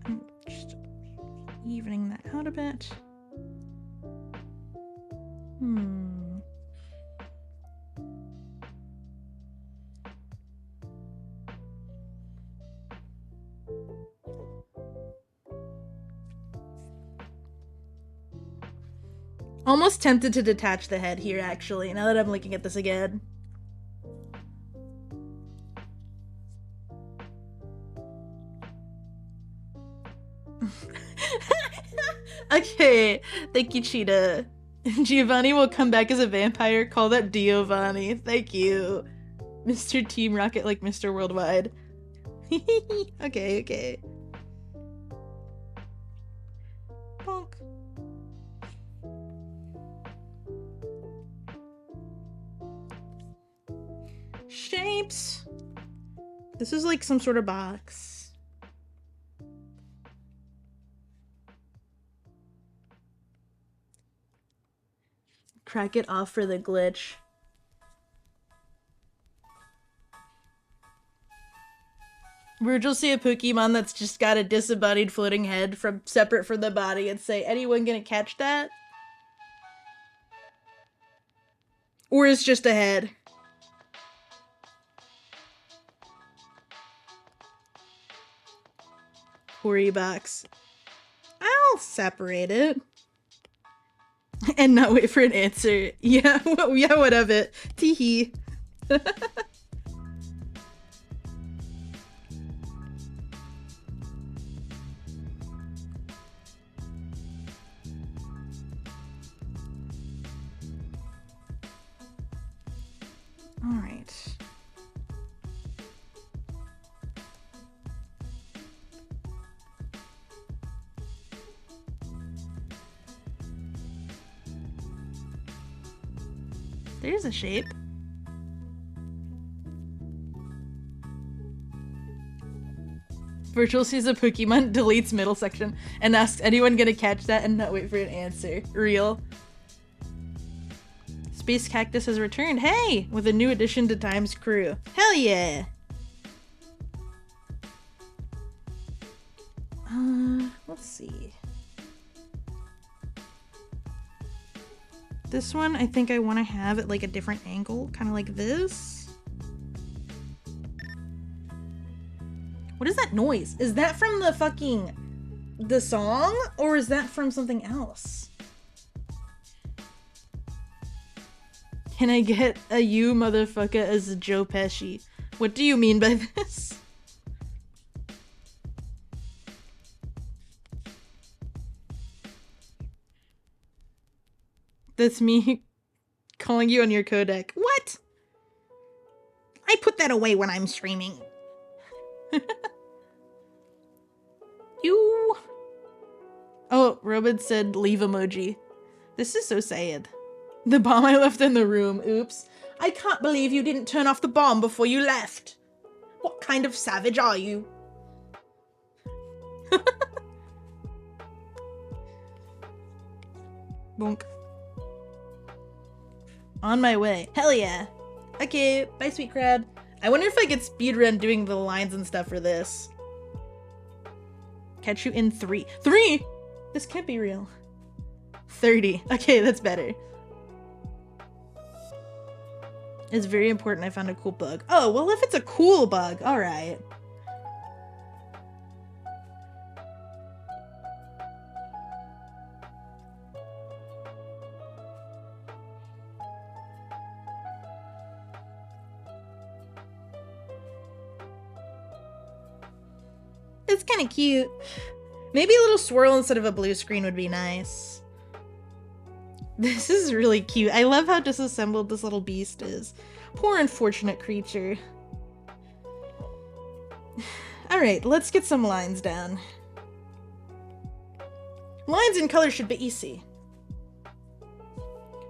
Speaker 1: I'm just evening that out a bit. Almost tempted to detach the head here, actually, now that I'm looking at this again. Okay, thank you, Cheetah. Giovanni will come back as a vampire. Call that Giovanni. Thank you. Mr. Team Rocket like Mr. Worldwide. Okay. Bonk. Shapes. This is like some sort of box. Crack it off for the glitch. Virgil see a Pokemon that's just got a disembodied floating head from separate from the body and say, anyone gonna catch that? Or it's just a head. Quarry box. I'll separate it. And not wait for an answer. Yeah, yeah, whatever. Teehee. All right. There's a shape. Virtual sees a Pokemon, deletes middle section, and asks anyone gonna catch that and not wait for an answer. Real. Space Cactus has returned. Hey! With a new addition to Time's crew. Hell yeah! Let's see. This one, I think I want to have it like a different angle, kind of like this. What is that noise? Is that from the song, or is that from something else? Can I get a you motherfucker as Joe Pesci? What do you mean by this? That's me calling you on your codec. What? I put that away when I'm streaming. You. Oh, Robin said leave emoji. This is so sad. The bomb I left in the room. Oops. I can't believe you didn't turn off the bomb before you left. What kind of savage are you? Bonk. On my way. Hell yeah. Okay, bye sweet crab. I wonder if I could speedrun doing the lines and stuff for this. Catch you in 3. 3?! This can't be real. 30. Okay, that's better. It's very important I found a cool bug. Oh, well if it's a cool bug, alright. It's kind of cute. Maybe a little swirl instead of a blue screen would be nice. This is really cute. I love how disassembled this little beast is. Poor unfortunate creature. Alright, let's get some lines down. Lines and color should be easy.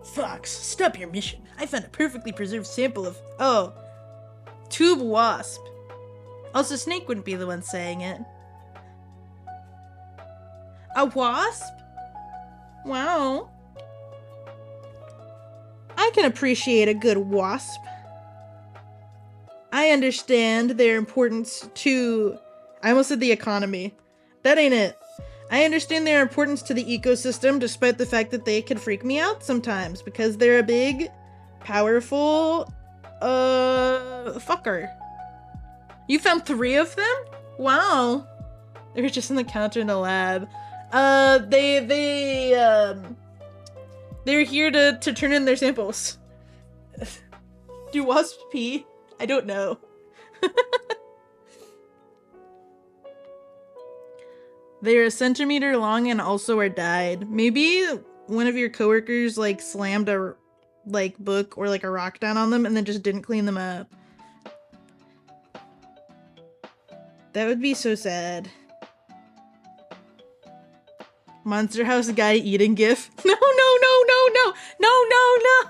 Speaker 1: Fox, stop your mission. I found a perfectly preserved sample of... Oh. Tube wasp. Also, Snake wouldn't be the one saying it. A wasp? Wow. I can appreciate a good wasp. I understand their importance to... I almost said the economy. That ain't it. I understand their importance to the ecosystem despite the fact that they can freak me out sometimes because they're a big, powerful, fucker. You found 3 of them? Wow. They were just in the counter in the lab. They're here to turn in their samples. Do wasps pee? I don't know. They're a centimeter long and also are dyed. Maybe one of your coworkers like slammed a book or like a rock down on them and then just didn't clean them up. That would be so sad. Monster House guy eating gif. No, no, no, no, no, no, no, no.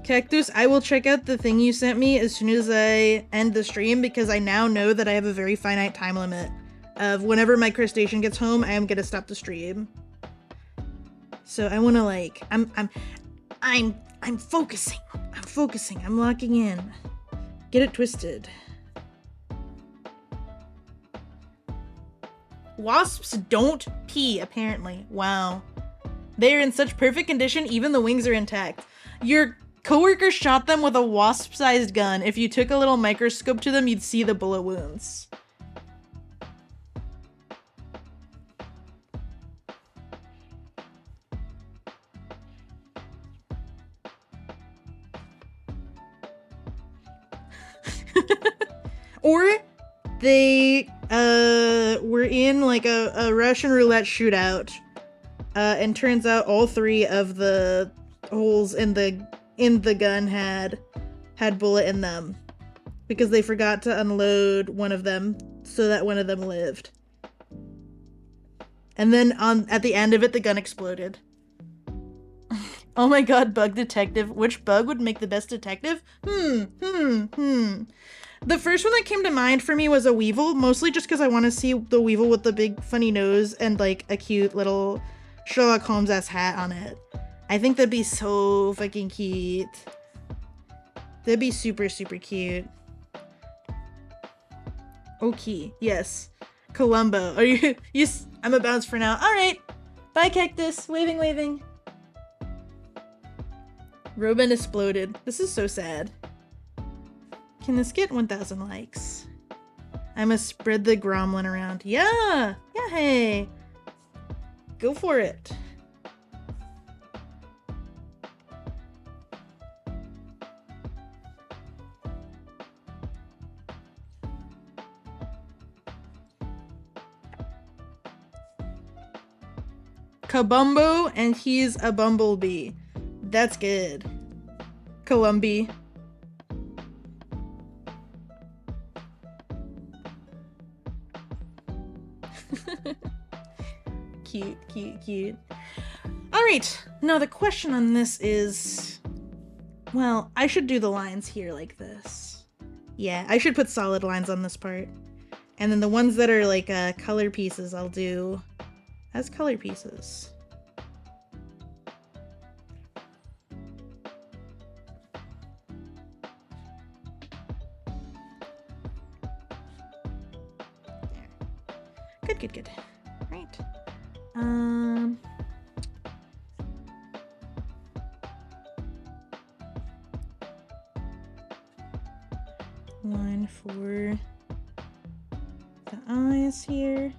Speaker 1: Cactus, I will check out the thing you sent me as soon as I end the stream because I now know that I have a very finite time limit of whenever my crustacean gets home, I am gonna stop the stream. So I wanna like, I'm focusing. I'm focusing. I'm locking in. Get it twisted. Wasps don't pee, apparently. Wow. They are in such perfect condition, even the wings are intact. Your coworker shot them with a wasp-sized gun. If you took a little microscope to them, you'd see the bullet wounds. Or they were in like a Russian roulette shootout, and turns out all 3 of the holes in the gun had bullet in them. because they forgot to unload one of them so that one of them lived. And then at the end of it, the gun exploded. Oh my god, bug detective. Which bug would make the best detective? The first one that came to mind for me was a weevil, mostly just because I want to see the weevil with the big funny nose and like a cute little Sherlock Holmes-ass hat on it. I think that'd be so fucking cute. That'd be super, super cute. Okay, yes. Columbo. Are you I'm a bounce for now. Alright. Bye, cactus. Waving, waving. Robin exploded. This is so sad. Can this get 1,000 likes? I must spread the gromlin around. Yeah! Yeah, hey! Go for it. Kabumbo, and he's a bumblebee. That's good. Columbi. Cute, cute, cute. Alright, now the question on this is... Well, I should do the lines here like this. Yeah, I should put solid lines on this part. And then the ones that are like color pieces I'll do as color pieces. There. Good, good, good. Right. 1 for the eyes here.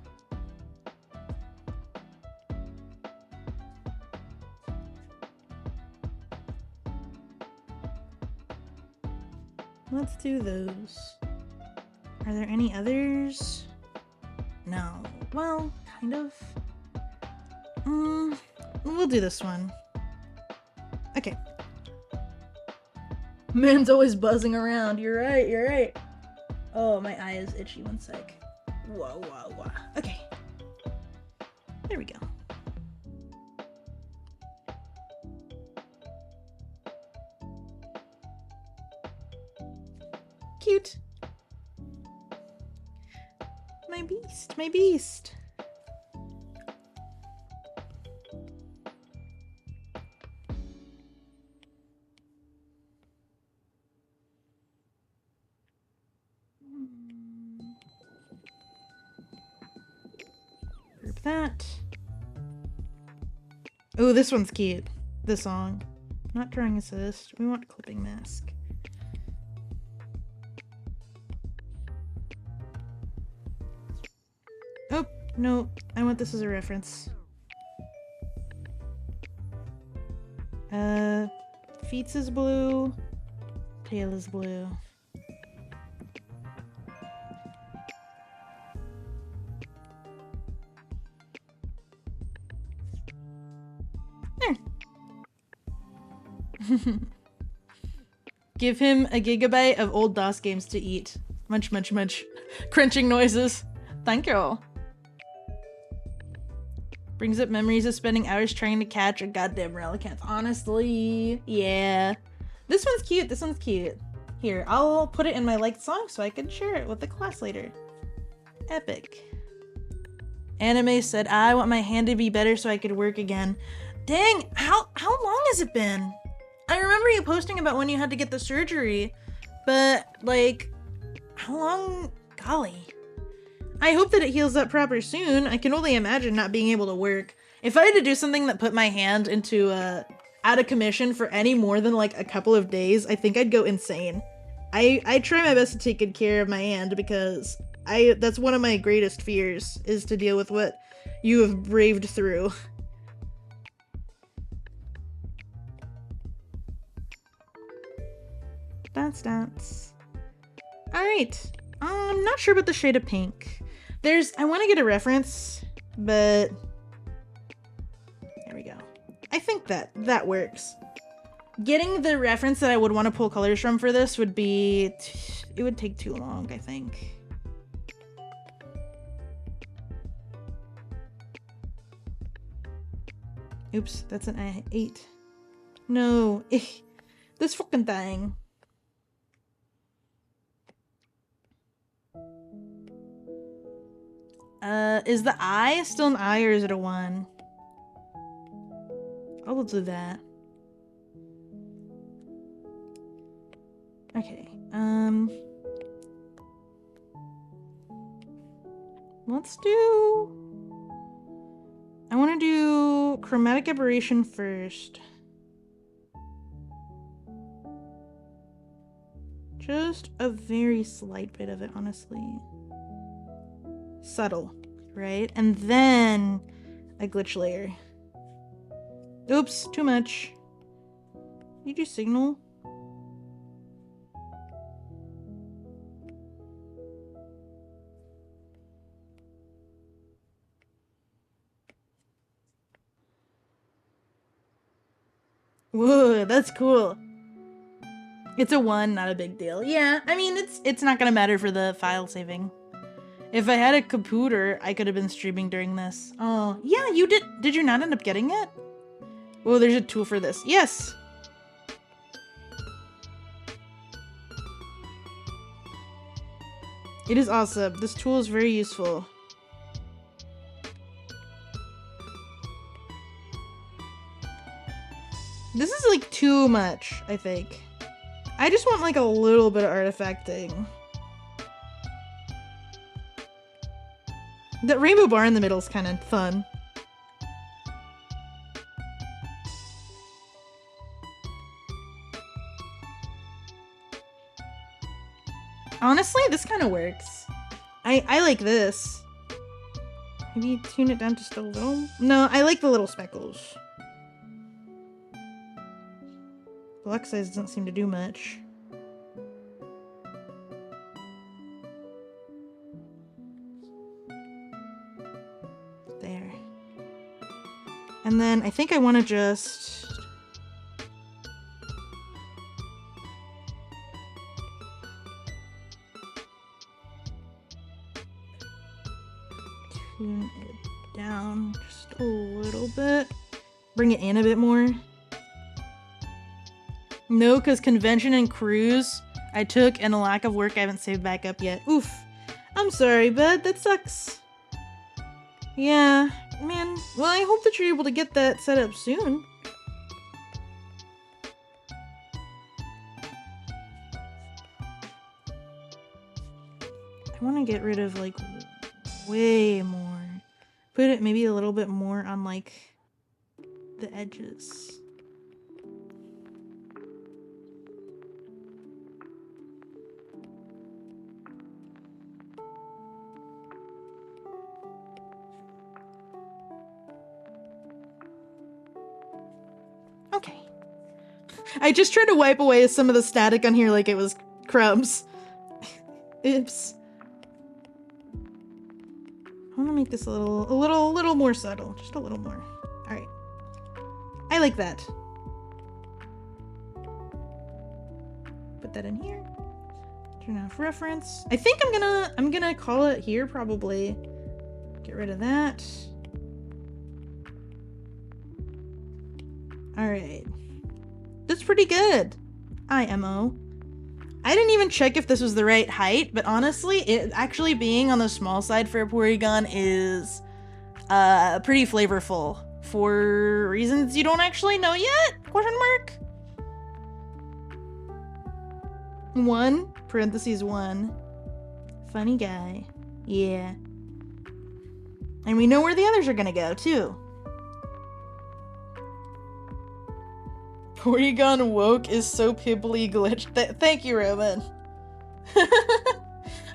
Speaker 1: Let's do those. Are there any others? No. Well, kind of. We'll do this one. Okay. Man's always buzzing around. You're right, you're right. Oh, my eye is itchy. 1 sec. Whoa, whoa, whoa. Okay. There we go. Cute. My beast, my beast. Group that. Oh, this one's cute. This song. Not drawing assist. We want clipping mask. Oh, no. I want this as a reference. Feet is blue. Tail is blue. There. Give him a gigabyte of old DOS games to eat. Munch, munch, munch. Crunching noises. Thank you. Brings up memories of spending hours trying to catch a goddamn relicanth. Honestly, yeah. This one's cute. This one's cute. Here, I'll put it in my liked song so I can share it with the class later. Epic. Anime said, I want my hand to be better so I could work again. Dang, how long has it been? I remember you posting about when you had to get the surgery, but like, how long? Golly. I hope that it heals up proper soon. I can only imagine not being able to work. If I had to do something that put my hand into out of commission for any more than like a couple of days, I think I'd go insane. I try my best to take good care of my hand because that's one of my greatest fears, is to deal with what you have braved through. Dance. Alright. I'm not sure about the shade of pink. I want to get a reference, but there we go. I think that works. Getting the reference that I would want to pull colors from for this would be... it would take too long, I think. Oops, that's an 8. No. This fucking thing. Is the I still an I or is it a 1? I'll do that. Okay, let's do... I want to do chromatic aberration first. Just a very slight bit of it, honestly. Subtle, right? And then a glitch layer. Oops, too much. Did you signal? Whoa, that's cool. It's a 1, not a big deal. Yeah, I mean, it's not gonna matter for the file saving. If I had a computer, I could have been streaming during this. Oh, yeah, you did. Did you not end up getting it? Oh, there's a tool for this. Yes. It is awesome. This tool is very useful. This is like too much, I think. I just want like a little bit of artifacting. That rainbow bar in the middle is kind of fun. Honestly, this kind of works. I like this. Maybe tune it down just a little? No, I like the little speckles. Block size doesn't seem to do much. There. And then I think I want to just... tune it down just a little bit. Bring it in a bit more. No, because convention and cruise I took and a lack of work I haven't saved back up yet. Oof. I'm sorry, bud. That sucks. Yeah, man. Well, I hope that you're able to get that set up soon. I want to get rid of, like, way more. Put it maybe a little bit more on, like, the edges. Okay. I just tried to wipe away some of the static on here like it was crumbs. Oops. I want to make this a little more subtle. Just a little more. Alright. I like that. Put that in here. Turn off reference. I think I'm gonna call it here probably. Get rid of that. Alright. That's pretty good. IMO. I didn't even check if this was the right height, but honestly, it actually being on the small side for a Porygon is pretty flavorful for reasons you don't actually know yet? Question mark? 1, parentheses 1. Funny guy. Yeah. And we know where the others are gonna go, too. Porygon woke is so pibbly glitched. Thank you, Roman.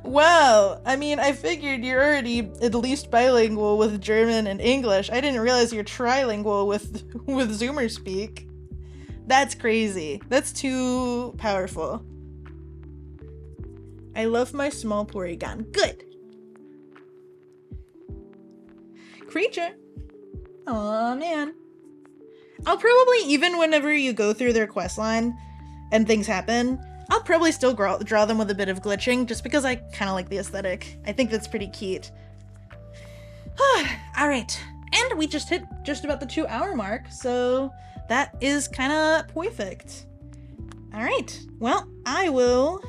Speaker 1: Wow, I mean, I figured you're already at least bilingual with German and English. I didn't realize you're trilingual with Zoomer speak. That's crazy. That's too powerful. I love my small Porygon. Good. Creature. Aw, man. I'll probably, even whenever you go through their quest line and things happen, I'll probably still draw them with a bit of glitching, just because I kind of like the aesthetic. I think that's pretty cute. Alright, and we just hit just about the 2-hour mark, so that is kind of perfect. Alright, well, I will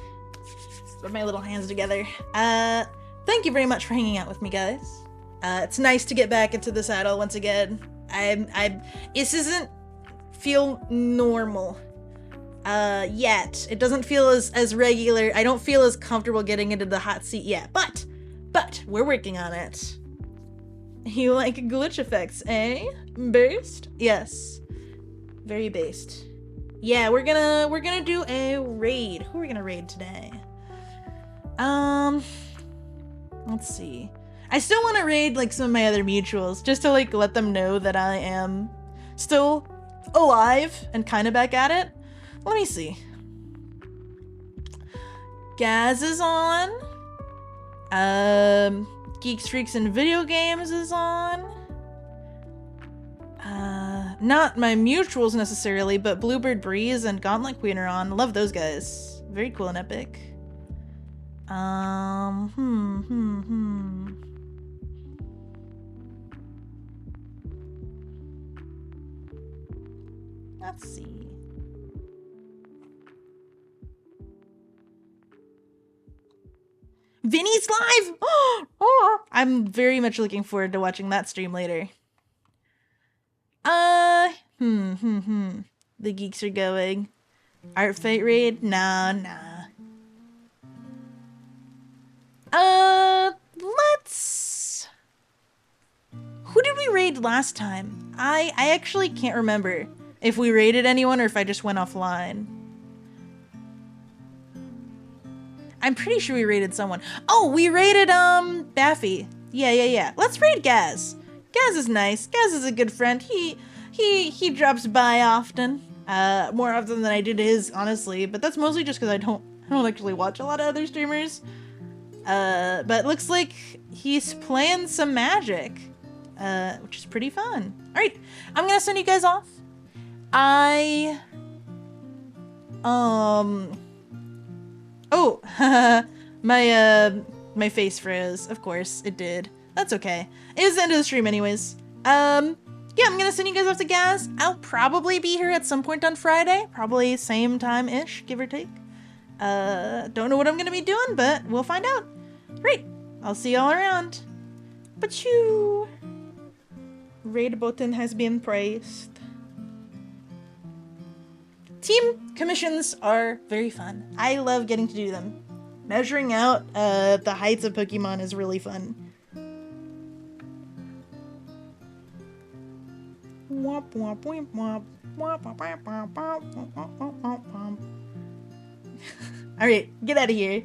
Speaker 1: rub my little hands together. Thank you very much for hanging out with me, guys. It's nice to get back into the saddle once again. This doesn't feel normal, yet. It doesn't feel as regular. I don't feel as comfortable getting into the hot seat yet, but we're working on it. You like glitch effects, eh? Based? Yes. Very based. Yeah, we're gonna do a raid. Who are we gonna raid today? Let's see. I still want to raid like some of my other mutuals, just to like let them know that I am still alive and kind of back at it. Let me see. Gaz is on. Geeks, Freaks, and Video Games is on. Not my mutuals necessarily, but Bluebird Breeze and Gauntlet Queen are on. Love those guys. Very cool and epic. Let's see. Vinny's live! Oh, I'm very much looking forward to watching that stream later. The geeks are going. Art Fight Raid? Nah. Let's... Who did we raid last time? I actually can't remember if we raided anyone or if I just went offline. I'm pretty sure we raided someone. Oh, we raided, Baffy. Yeah. Let's raid Gaz. Gaz is nice. Gaz is a good friend. He drops by often. More often than I did his, honestly. But that's mostly just because I don't actually watch a lot of other streamers. But looks like he's playing some Magic. Which is pretty fun. Alright, I'm gonna send you guys off. Oh, my face froze. Of course, it did. That's okay. It was the end of the stream anyways. Yeah, I'm gonna send you guys off to Gaz. I'll probably be here at some point on Friday. Probably same time-ish, give or take. Don't know what I'm gonna be doing, but we'll find out. Great. I'll see y'all around. Pachoo! Raid button has been pressed. Team commissions are very fun. I love getting to do them. Measuring out the heights of Pokemon is really fun. Alright, get out of here.